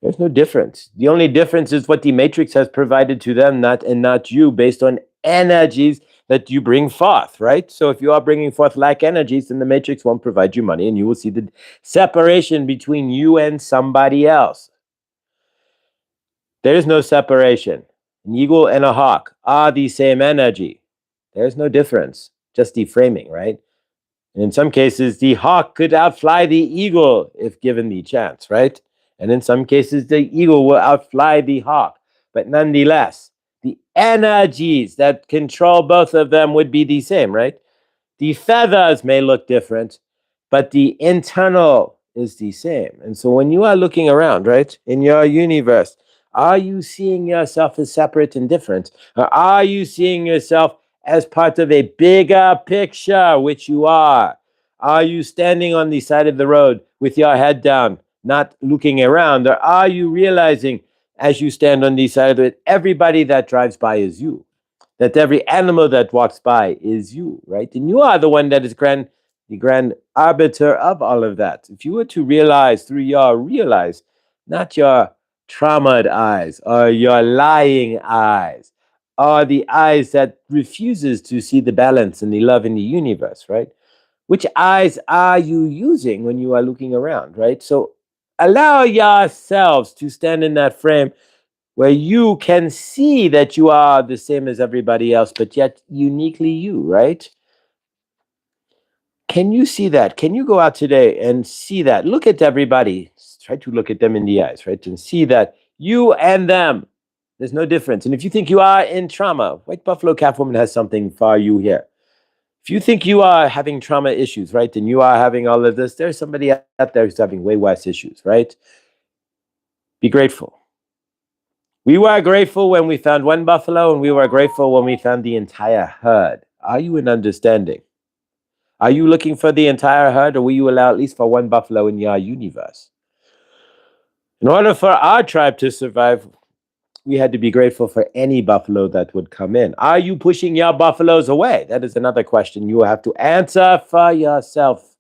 There's no difference. The only difference is what the matrix has provided to them, not you, based on energies that you bring forth, right? So if you are bringing forth lack energies, then the matrix won't provide you money, and you will see the separation between you and somebody else. There is no separation. An eagle and a hawk are the same energy. There's no difference, just the framing, right? And in some cases, the hawk could outfly the eagle if given the chance, right? And in some cases, the eagle will outfly the hawk. But nonetheless, the energies that control both of them would be the same, right? The feathers may look different, but the internal is the same. And so when you are looking around, right, in your universe, are you seeing yourself as separate and different? Or are you seeing yourself as part of a bigger picture, which you are? Are you standing on the side of the road with your head down, not looking around? Or are you realizing as you stand on the side of it, everybody that drives by is you? That every animal that walks by is you, right? And you are the one that is the grand arbiter of all of that. If you were to realize through your realize, not your traumatized eyes or your lying eyes, or the eyes that refuses to see the balance and the love in the universe, right? Which eyes are you using when you are looking around, right? So allow yourselves to stand in that frame where you can see that you are the same as everybody else, but yet uniquely you, right? Can you see that? Can you go out today and see that? Look at everybody. Try to look at them in the eyes, right? And see that you and them, there's no difference. And if you think you are in trauma, White Buffalo Calf Woman has something for you here. If you think you are having trauma issues, right, and you are having all of this, there's somebody out there who's having way worse issues, right? Be grateful. We were grateful when we found one buffalo, and we were grateful when we found the entire herd. Are you in understanding? Are you looking for the entire herd, or will you allow at least for one buffalo in your universe? In order for our tribe to survive, we had to be grateful for any buffalo that would come in. Are you pushing your buffaloes away? That is another question you have to answer for yourself.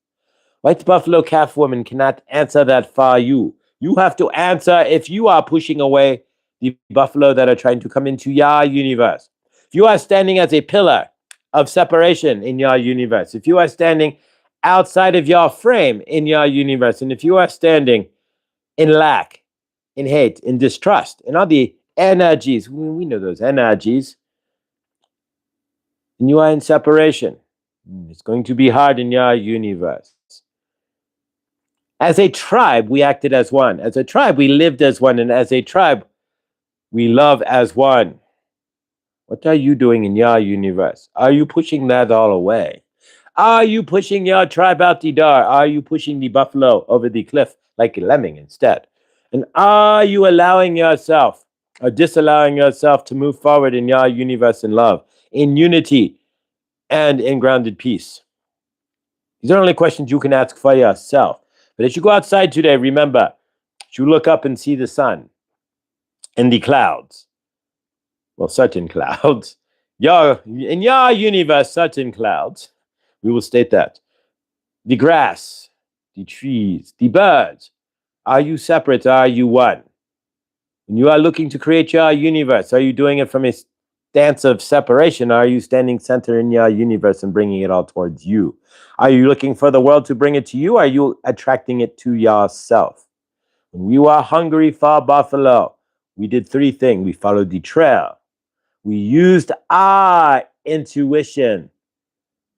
White Buffalo Calf Woman cannot answer that for you. You have to answer if you are pushing away the buffalo that are trying to come into your universe. If you are standing as a pillar of separation in your universe, if you are standing outside of your frame in your universe, and if you are standing in lack, in hate, in distrust, in all the energies, we know those energies, and you are in separation, it's going to be hard in your universe. As a tribe, we acted as one. As a tribe, we lived as one. And as a tribe, we love as one. What are you doing in your universe? Are you pushing that all away? Are you pushing your tribe out the door? Are you pushing the buffalo over the cliff like a lemming instead? And are you allowing yourself or disallowing yourself to move forward in your universe in love, in unity, and in grounded peace? These are only questions you can ask for yourself. But as you go outside today, remember, as you look up and see the sun and the clouds, well, certain clouds, in your universe, certain clouds, we will state that. The grass, the trees, the birds, are you separate? Are you one? When you are looking to create your universe, are you doing it from a stance of separation? Or are you standing center in your universe and bringing it all towards you? Are you looking for the world to bring it to you? Or are you attracting it to yourself? When we were hungry for buffalo, we did three things. We followed the trail. We used our intuition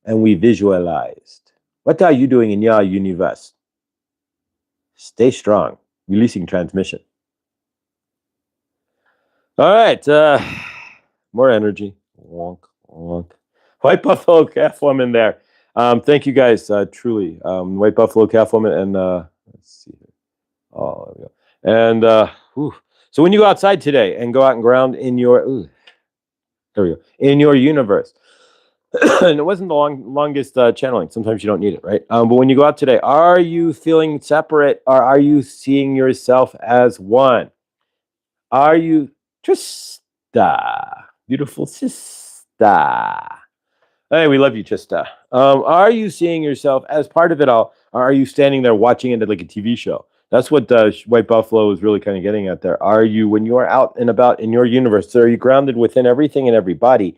and we visualized. What are you doing in your universe? Stay strong. Releasing transmission. All right. More energy. Wonk, wonk. White Buffalo Calf Woman there. Thank you guys, truly. White Buffalo Calf Woman and let's see. Oh, there we go. And so when you go outside today and go out and ground in your there we go, in your universe. And it wasn't the longest channeling. Sometimes you don't need it, right? But when you go out today, are you feeling separate or are you seeing yourself as one? Are you Trista? Beautiful sister. Hey, we love you, Trista. Are you seeing yourself as part of it all, or are you standing there watching it like a TV show? That's what White Buffalo is really kind of getting at there. Are you, when you are out and about in your universe, are you grounded within everything and everybody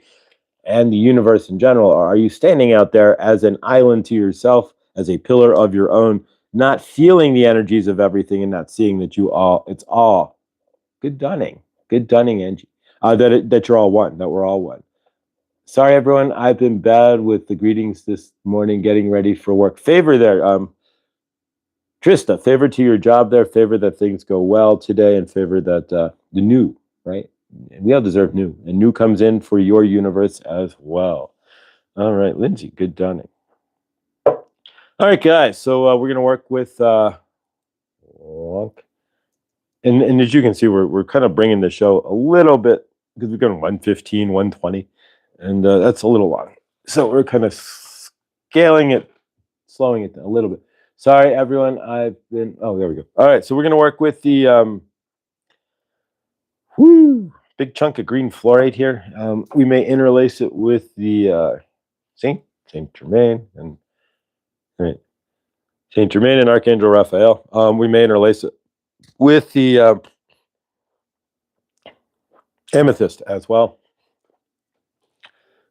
and the universe in general? Or are you standing out there as an island to yourself, as a pillar of your own, not feeling the energies of everything and not seeing that it's all good dunning, Angie, that you're all one, that we're all one. Sorry, everyone. I've been bad with the greetings this morning, getting ready for work. Favor there, Trista. Favor to your job there. Favor that things go well today, and favor that the new, right? We all deserve new, and new comes in for your universe as well. All right, Lindsay. Good dunning. All right, guys. So we're gonna work with and as you can see, we're kind of bringing the show a little bit because we're going 115, 120. And that's a little long. So we're kind of scaling it, slowing it down a little bit. Sorry, everyone. There we go. All right. So we're going to work with the big chunk of green fluoride here. We may interlace it with the Saint Germain and Saint Germain and Archangel Raphael. We may interlace it with the amethyst as well.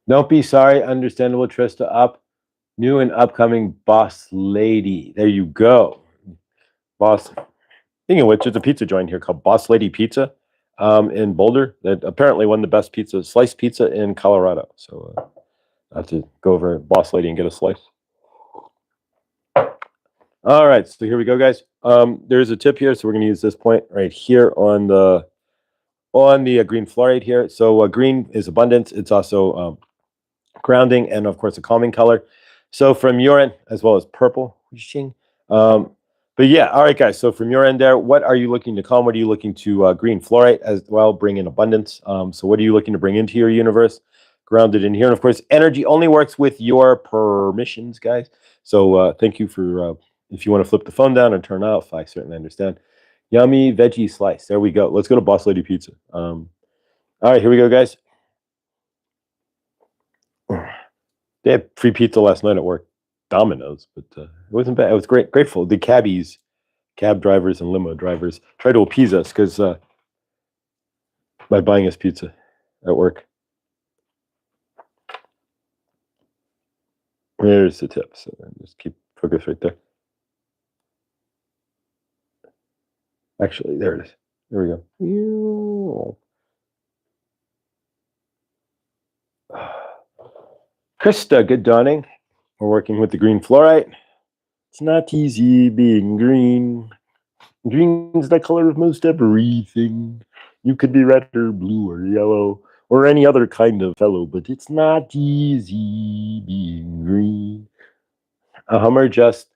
Don't be sorry. Understandable. Trista up. New and upcoming boss lady. There you go. Boss. Speaking of which, there's a pizza joint here called Boss Lady Pizza in Boulder that apparently won the best sliced pizza in Colorado. So I have to go over to Boss Lady and get a slice. All right. So here we go, guys. There's a tip here. So we're going to use this point right here on the green fluoride here. So green is abundance. It's also grounding and of course a calming color. So from your end, as well as purple. But yeah, all right, guys. So from your end there, what are you looking to calm? What are you looking to green fluoride as well? Bring in abundance. So what are you looking to bring into your universe? Grounded in here. And of course, energy only works with your permissions, guys. So thank you for, if you want to flip the phone down and turn off, I certainly understand. Yummy veggie slice. There we go. Let's go to Boss Lady Pizza. All right, here we go, guys. They had free pizza last night at work, Domino's, but it wasn't bad. It was great, grateful. The cab drivers and limo drivers tried to appease us because by buying us pizza at work. There's the tip. So just keep focus right there. Actually, there it is. There we go. Krista, good dawning. We're working with the green fluorite. It's not easy being green. Green's the color of most everything. You could be red or blue or yellow or any other kind of fellow, but it's not easy being green. A Hummer just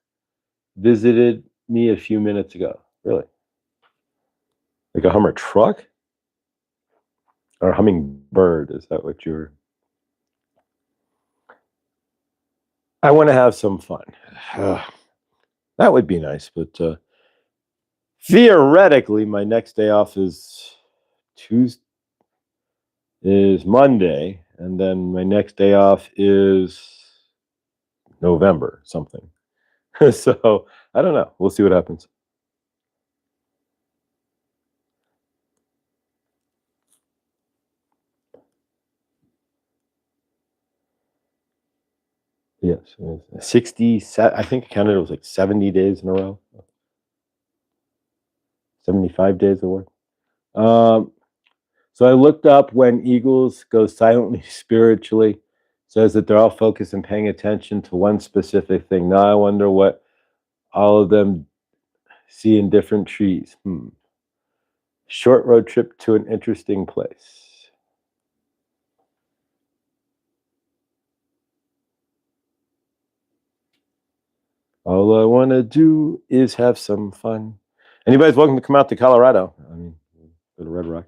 visited me a few minutes ago. Really? Like a Hummer truck? Or a hummingbird? Is that what you're... I want to have some fun. That would be nice, but theoretically, my next day off is Monday, and then my next day off is November something. So I don't know. We'll see what happens. Yes, 60. I think I counted it was like 70 days in a row. 75 days of work. So I looked up when eagles go silently spiritually. It says that they're all focused and paying attention to one specific thing. Now I wonder what all of them see in different trees. Short road trip to an interesting place. All I want to do is have some fun. Anybody's welcome to come out to Colorado. I mean, go to Red Rocks.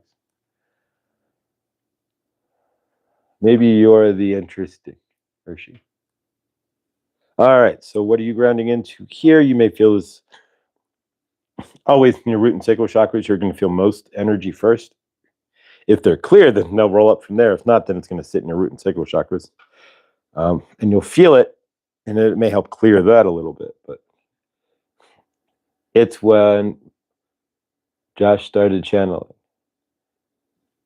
Maybe you're the interesting Hershey. All right, so what are you grounding into here? You may feel this always in your root and sacral chakras. You're going to feel most energy first. If they're clear, then they'll roll up from there. If not, then it's going to sit in your root and sacral chakras. And you'll feel it, and it may help clear that a little bit. But it's when Josh started channeling.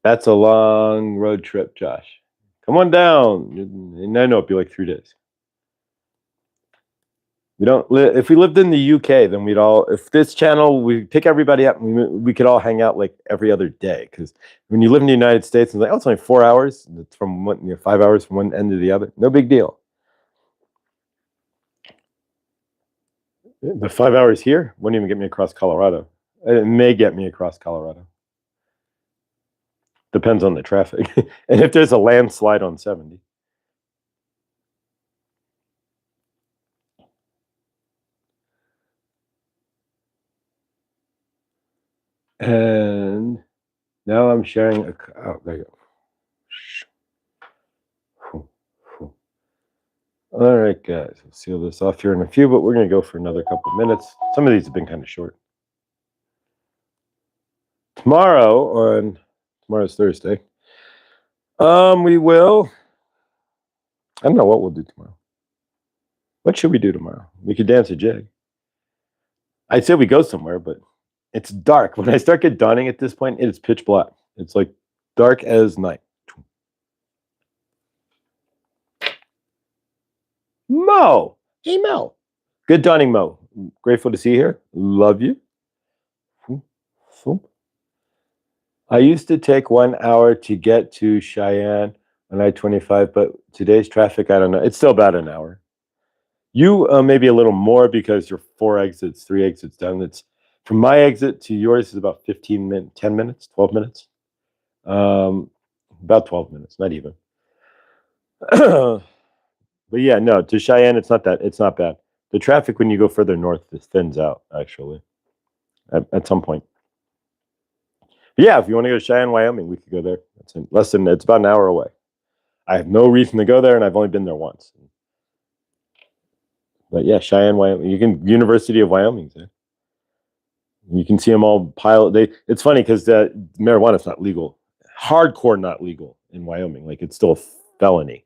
That's a long road trip, Josh. Come on down. And I know it'd be like 3 days. We don't live. If we lived in the UK, then we'd all. If this channel, we pick everybody up, and we could all hang out like every other day. Because when you live in the United States, it's like, oh, it's only 4 hours. It's from 5 hours from one end to the other. No big deal. The 5 hours here wouldn't even get me across Colorado. It may get me across Colorado. Depends on the traffic, and if there's a landslide on 70. And now I'm sharing oh, there you go. All right, guys, we'll seal this off here in a few, but we're going to go for another couple of minutes. Some of these have been kind of short. Tomorrow's Thursday. We will. I don't know what we'll do tomorrow. What should we do tomorrow? We could dance a jig. I'd say we go somewhere, but it's dark. When I start get dawning at this point, it's pitch black. It's like dark as night. Mo. Hey, Mo. Good dawning, Mo. Grateful to see you here. Love you. I used to take 1 hour to get to Cheyenne on I-25, but today's traffic, I don't know. It's still about an hour. You maybe a little more because you're 3 exits down. It's from my exit to yours is about 15 minutes, 10 minutes, 12 minutes. About 12 minutes, not even. But yeah, no, to Cheyenne, it's not bad. The traffic when you go further north thins out, actually, at some point. But yeah, if you want to go to Cheyenne, Wyoming, we could go there. It's about an hour away. I have no reason to go there, and I've only been there once. But yeah, Cheyenne, Wyoming. University of Wyoming's there. You can see them all piled. It's funny because marijuana is not legal, hardcore not legal in Wyoming. Like it's still a felony.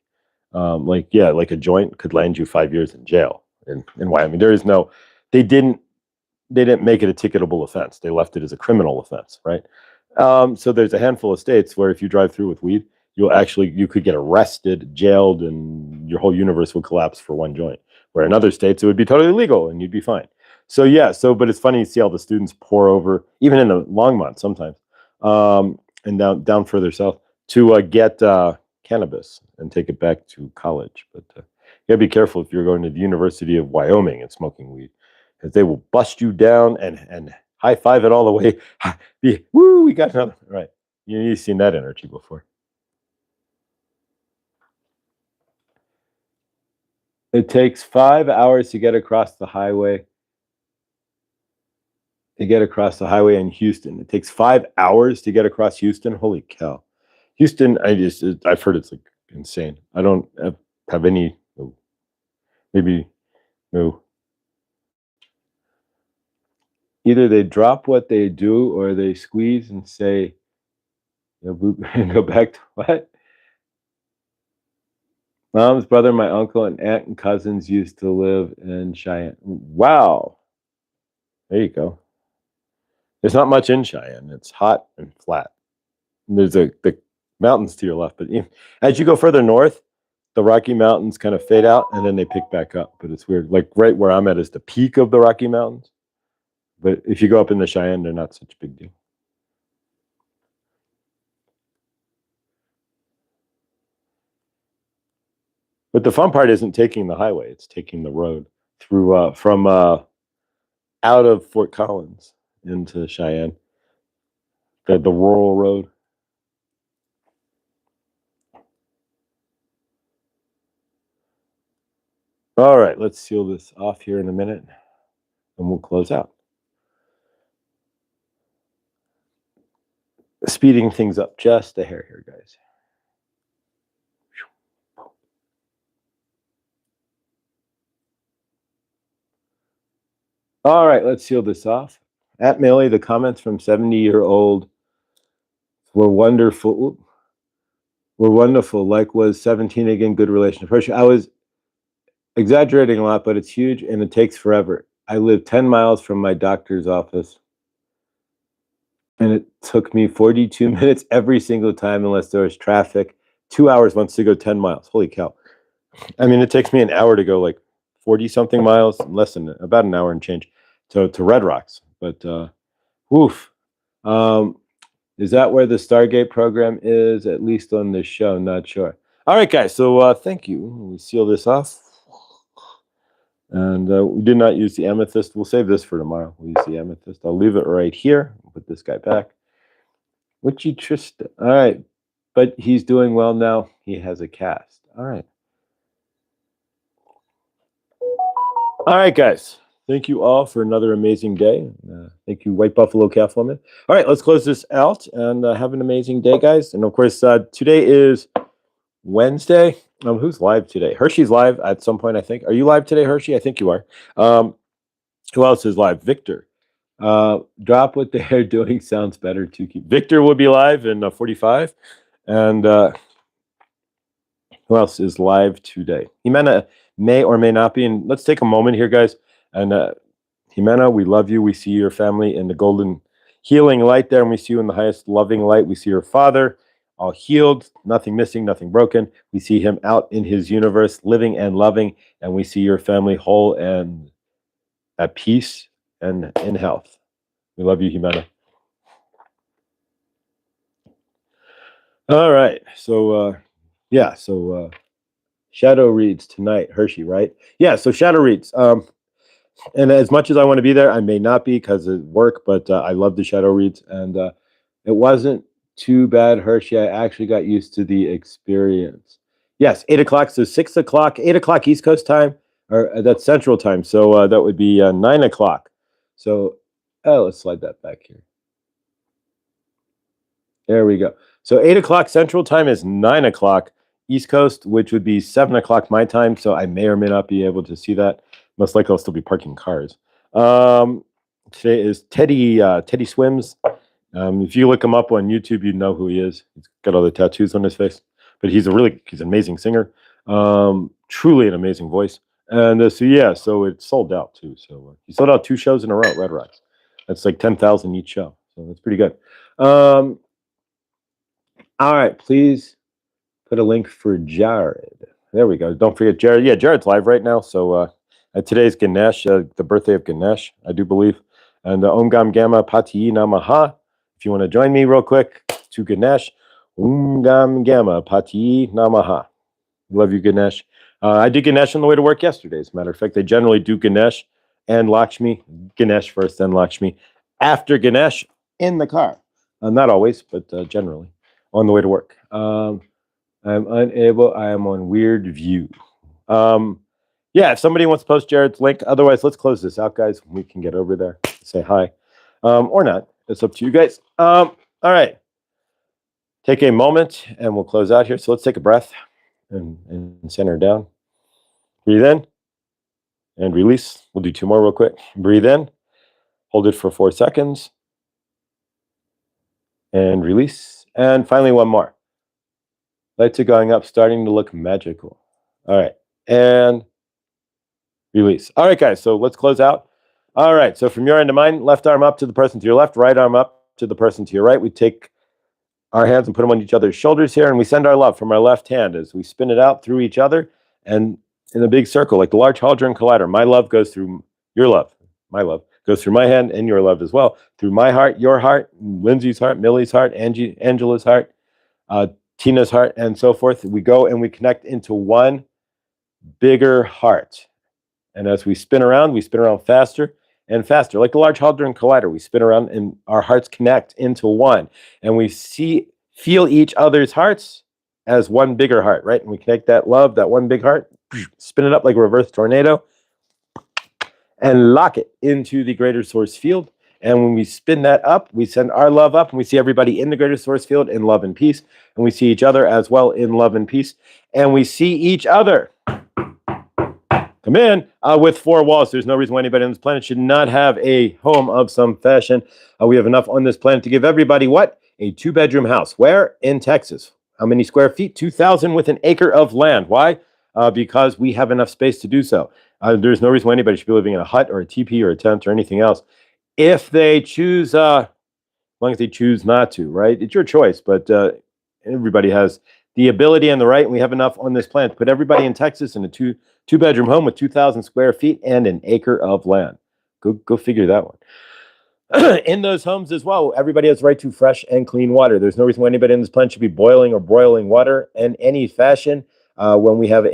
Like a joint could land you 5 years in jail in Wyoming. There is no. They didn't make it a ticketable offense. They left it as a criminal offense, right? So there's a handful of states where if you drive through with weed, you could get arrested, jailed, and your whole universe would collapse for one joint. Where in other states it would be totally legal and you'd be fine. So yeah, but it's funny to see all the students pour over, even in the Longmont sometimes, and down further south to get cannabis and take it back to college. But you gotta be careful if you're going to the University of Wyoming and smoking weed, because they will bust you down and high five it all the way. Woo, we got another right. You've seen that energy before. It takes 5 hours to get across the highway. To get across the highway in Houston. It takes 5 hours to get across Houston. Holy cow. Houston, I've heard it's like insane. I don't have any, maybe, no. Either they drop what they do or they squeeze and say, and go back to what? Mom's brother, my uncle, and aunt and cousins used to live in Cheyenne. Wow. There you go. There's not much in Cheyenne. It's hot and flat. And there's the mountains to your left, but as you go further north, the Rocky Mountains kind of fade out and then they pick back up. But it's weird. Like right where I'm at is the peak of the Rocky Mountains. But if you go up in the Cheyenne, they're not such a big deal. But the fun part isn't taking the highway; it's taking the road through from out of Fort Collins into Cheyenne, the rural road. All right, let's seal this off here in a minute, and we'll close out. Speeding things up just a hair here, guys. All right, let's seal this off. At Millie, the comments from 70-year-old were wonderful. Were wonderful. Like was 17 again, good relationship. I was exaggerating a lot, but it's huge and it takes forever. I live 10 miles from my doctor's office. And it took me 42 minutes every single time unless there was traffic. 2 hours once to go 10 miles. Holy cow. I mean, it takes me an hour to go like 40 something miles, less than about an hour and change to Red Rocks. But woof. Is that where the Stargate program is? At least on this show, not sure. All right, guys. So thank you. We seal this off. And we did not use the amethyst. We'll save this for tomorrow. We'll use the amethyst. I'll leave it right here. Put this guy back. Witchy Tristan. All right. But he's doing well now. He has a cast. All right. All right, guys. Thank you all for another amazing day. Thank you, White Buffalo Calf Woman. All right, let's close this out and have an amazing day, guys. And of course, today is Wednesday. Who's live today? Hershey's live at some point, I think. Are you live today, Hershey? I think you are. Who else is live? Victor. Drop what they're doing sounds better to keep. Victor will be live in 45. And who else is live today? Jimena may or may not be. And let's take a moment here, guys. And Jimena, we love you. We see your family in the golden healing light there. And we see you in the highest loving light. We see your father all healed, nothing missing, nothing broken. We see him out in his universe, living and loving. And we see your family whole and at peace and in health. We love you, Jimena. All right. So, Shadow reads tonight, Hershey, right? Yeah, so Shadow reads. And as much as I want to be there, I may not be because of work, but I love the Shadow reads. And it wasn't too bad, Hershey. I actually got used to the experience. Yes, 8 o'clock, so 6 o'clock, 8 o'clock East Coast time, or that's Central time. So that would be 9 o'clock. So, let's slide that back here. There we go. So 8 o'clock Central time is 9 o'clock East Coast, which would be 7 o'clock my time. So I may or may not be able to see that. Most likely I'll still be parking cars. Today is Teddy. Teddy Swims. If you look him up on YouTube, you know who he is. He's got all the tattoos on his face. But he's an amazing singer. Truly an amazing voice. And so it's sold out too. So he sold out 2 shows in a row, Red Rocks. That's like 10,000 each show. So that's pretty good. All right, please put a link for Jared. There we go. Don't forget Jared. Yeah, Jared's live right now. So today's Ganesh, the birthday of Ganesh, I do believe. And Om Gam Gamma Pati Namaha. If you want to join me real quick to Ganesh, Om Gam Gamma Pati Namaha. Love you, Ganesh. I did Ganesh on the way to work yesterday. As a matter of fact, they generally do Ganesh and Lakshmi. Ganesh first, then Lakshmi. After Ganesh, in the car. Not always, but generally. On the way to work. I'm unable. I am on weird view. Yeah, if somebody wants to post Jared's link, otherwise let's close this out, guys. We can get over there, say hi, or not. It's up to you guys. All right, take a moment and we'll close out here. So let's take a breath and center down. Breathe in and release. We'll do 2 more real quick. Breathe in, hold it for 4 seconds, and release. And finally, 1 more. Lights are going up, starting to look magical. All right, and release. All right, guys, so let's close out. All right, so from your end to mine, left arm up to the person to your left, right arm up to the person to your right. We take our hands and put them on each other's shoulders here, and we send our love from our left hand as we spin it out through each other and in a big circle, like the Large Hadron Collider. My love goes through your love. My love goes through my hand and your love as well. Through my heart, your heart, Lindsay's heart, Millie's heart, Angela's heart, Tina's heart, and so forth. We go and we connect into one bigger heart. And as we spin around faster and faster, like the Large Hadron Collider. We spin around and our hearts connect into one. And we feel each other's hearts as one bigger heart, right? And we connect that love, that one big heart, spin it up like a reverse tornado, and lock it into the greater source field. And when we spin that up, we send our love up, and we see everybody in the greater source field in love and peace. And we see each other as well in love and peace. And we see each other come in with 4 walls. There's no reason why anybody on this planet should not have a home of some fashion. We have enough on this planet to give everybody what? A 2-bedroom house. Where? In Texas. How many square feet? 2,000 with an acre of land. Why? Because we have enough space to do so. There's no reason why anybody should be living in a hut or a teepee or a tent or anything else. If they choose, as long as they choose not to, right? It's your choice, but everybody has the ability and the right, and we have enough on this planet to put everybody in Texas in a two-bedroom home with 2,000 square feet and an acre of land. Go figure that one. In those homes as well, everybody has the right to fresh and clean water. There's no reason why anybody on this planet should be boiling or broiling water in any fashion when we have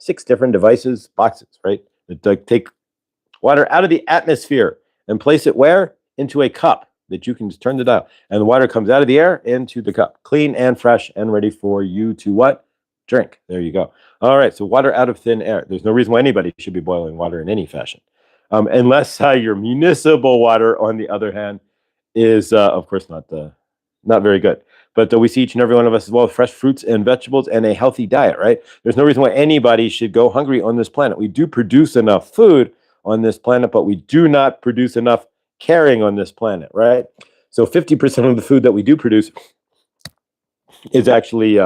6 different boxes, right? That take water out of the atmosphere and place it where? Into a cup that you can just turn the dial. And the water comes out of the air into the cup. Clean and fresh and ready for you to what? Drink. There you go. All right, so water out of thin air. There's no reason why anybody should be boiling water in any fashion. Unless your municipal water, on the other hand, is, of course, not very good. But we see each and every one of us as well with fresh fruits and vegetables and a healthy diet, right? There's no reason why anybody should go hungry on this planet. We do produce enough food on this planet, but we do not produce enough caring on this planet, right? So 50% of the food that we do produce is actually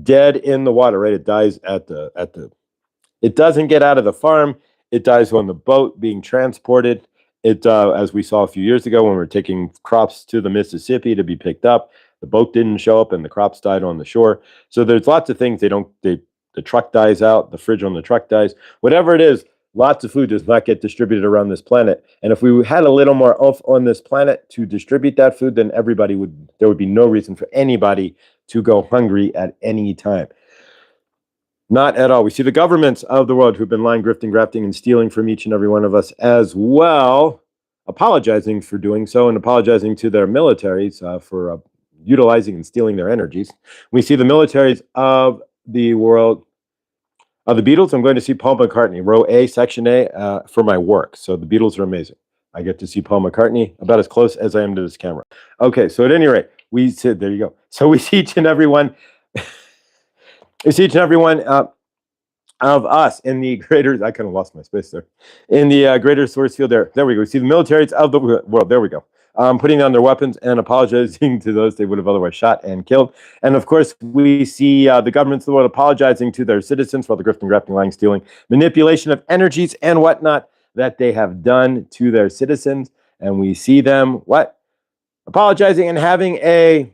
dead in the water, right? It dies it doesn't get out of the farm. It dies on the boat being transported. It, as we saw a few years ago when we were taking crops to the Mississippi to be picked up, the boat didn't show up and the crops died on the shore. So there's lots of things the truck dies out, the fridge on the truck dies, whatever it is. Lots of food does not get distributed around this planet. And if we had a little more oomph on this planet to distribute that food, then there would be no reason for anybody to go hungry at any time. Not at all. We see the governments of the world who've been lying, grifting, grafting, and stealing from each and every one of us as well, apologizing for doing so and apologizing to their militaries for utilizing and stealing their energies. We see the militaries of the world. The Beatles, I'm going to see Paul McCartney, row A, section A, for my work. So the Beatles are amazing. I get to see Paul McCartney about as close as I am to this camera. Okay, so at any rate, there you go. So we see each and every one, of us in the greater, I kind of lost my space there, in the greater source field there. There we go. We see the militaries of the world. There we go. Putting down their weapons and apologizing to those they would have otherwise shot and killed. And of course, we see the governments of the world apologizing to their citizens for all the grifting, grafting, lying, stealing, manipulation of energies and whatnot that they have done to their citizens. And we see them, apologizing and having a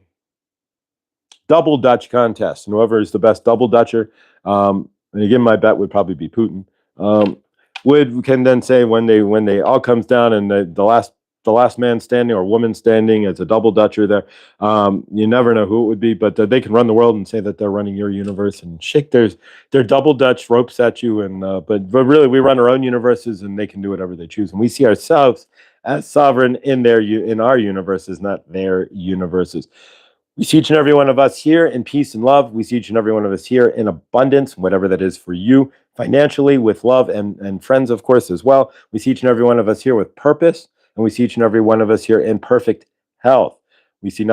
double Dutch contest. And whoever is the best double Dutcher, and again, my bet would probably be Putin, can then say when they all comes down and the last man standing or woman standing as a double Dutcher there, you never know who it would be, but they can run the world and say that they're running your universe and shake their double Dutch ropes at you. And but really, we run our own universes and they can do whatever they choose. And we see ourselves as sovereign in our universes, not their universes. We see each and every one of us here in peace and love. We see each and every one of us here in abundance, whatever that is for you. financially, with love, and friends, of course, as well. We see each and every one of us here with purpose, and we see each and every one of us here in perfect health. We see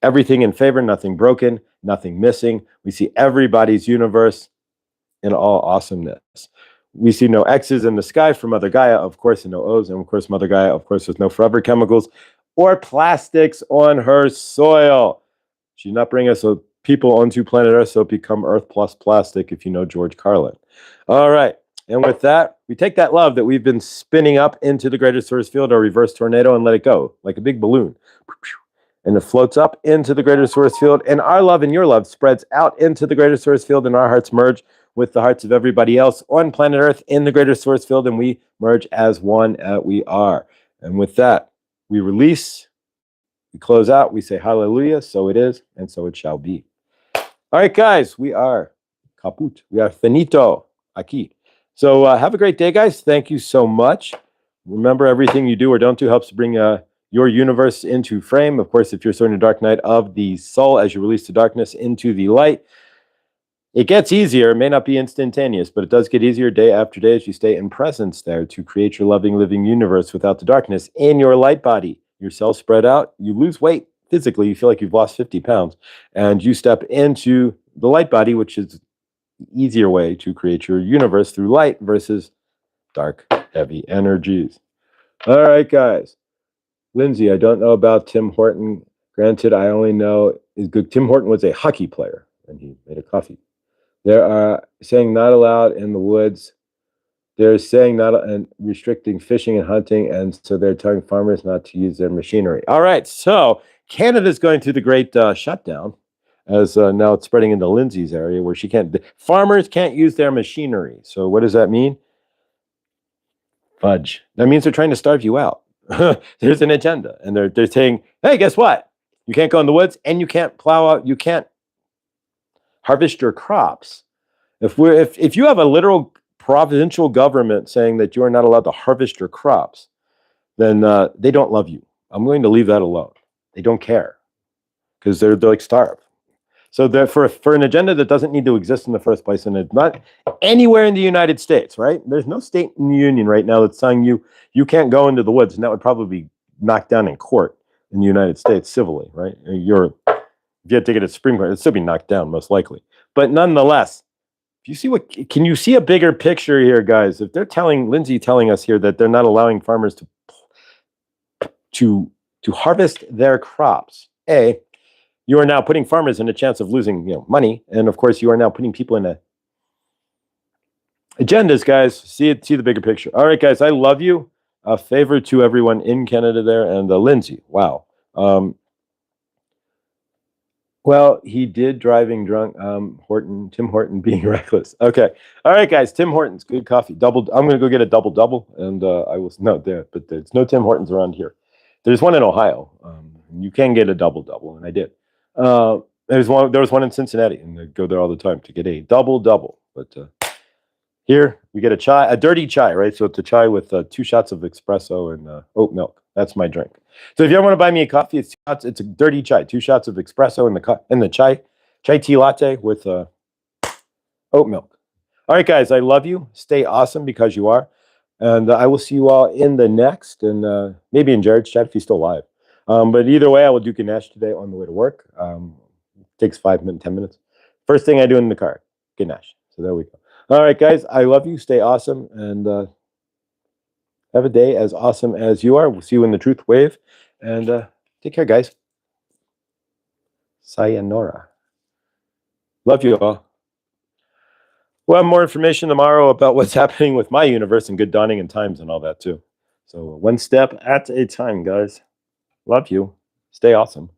everything in favor, nothing broken, nothing missing. We see everybody's universe in all awesomeness. We see no X's in the sky for Mother Gaia, of course, and no O's, and of course, Mother Gaia, of course, with no forever chemicals or plastics on her soil. She did not bring us people onto planet Earth, so become Earth plus plastic, if you know George Carlin. All right. And with that, we take that love that we've been spinning up into the greater source field, or reverse tornado, and let it go like a big balloon. And it floats up into the greater source field. And our love and your love spreads out into the greater source field, and our hearts merge with the hearts of everybody else on planet Earth in the greater source field, and we merge as one we are. And with that, we release, we close out, we say hallelujah, so it is, and so it shall be. All right, guys, we are kaput. We are finito aquí. So have a great day, guys. Thank you so much. Remember, everything you do or don't do helps bring your universe into frame. Of course, if you're starting a dark night of the soul as you release the darkness into the light, it gets easier. It may not be instantaneous, but it does get easier day after day as you stay in presence there to create your loving, living universe without the darkness in your light body. Your cells spread out. You lose weight physically. You feel like you've lost 50 pounds. And you step into the light body, which is the easier way to create your universe through light versus dark, heavy energies. All right, guys. Lindsay, I don't know about Tim Horton. Granted, I only know is good. Tim Horton was a hockey player, and he made a coffee. They're saying not allowed in the woods. They're saying not and restricting fishing and hunting, and so they're telling farmers not to use their machinery. All right, so Canada's going through the great shutdown, as now it's spreading into Lindsay's area where farmers can't use their machinery. So what does that mean? Fudge. That means they're trying to starve you out. There's an agenda, and they're saying, hey, guess what? You can't go in the woods, and you can't plow out. You can't harvest your crops. If you have a literal provincial government saying that you are not allowed to harvest your crops, then they don't love you. I'm going to leave that alone. They don't care because they're like starved. So for an agenda that doesn't need to exist in the first place, and it's not anywhere in the United States, right? There's no state in the union right now that's saying you can't go into the woods, and that would probably be knocked down in court in the United States civilly, right? If you had to take it to Supreme Court, it'd still be knocked down most likely. But nonetheless, can you see a bigger picture here, guys? If they're Lindsay telling us here that they're not allowing farmers to harvest their crops, you are now putting farmers in a chance of losing money, and of course you are now putting people in agendas, guys. See the bigger picture. All right, guys, I love you. A favor to everyone in Canada there, and Lindsay, wow. Well, he did driving drunk. Tim Horton being reckless. Okay. All right, guys. Tim Hortons, good coffee. I'm going to go get a double, and I will note there. But there's no Tim Hortons around here. There's one in Ohio. You can get a double, and I did. There was one in Cincinnati, and I go there all the time to get a double. But here we get a dirty chai, right? So it's a chai with 2 shots of espresso and oat milk. That's my drink. So if you ever want to buy me a coffee, it's a dirty chai, 2 shots of espresso in the chai tea latte with oat milk. All right, guys, I love you. Stay awesome because you are. And I will see you all in the next, and maybe in Jared's chat if he's still alive. But either way, I will do Ganesh today on the way to work. Takes 10 minutes. First thing I do in the car, Ganesh. So there we go. All right, guys, I love you. Stay awesome, and have a day as awesome as you are. We'll see you in the truth wave. And take care, guys. Sayonara. Love you all. We'll have more information tomorrow about what's happening with my universe and good dawning and times and all that too. So one step at a time, guys. Love you. Stay awesome.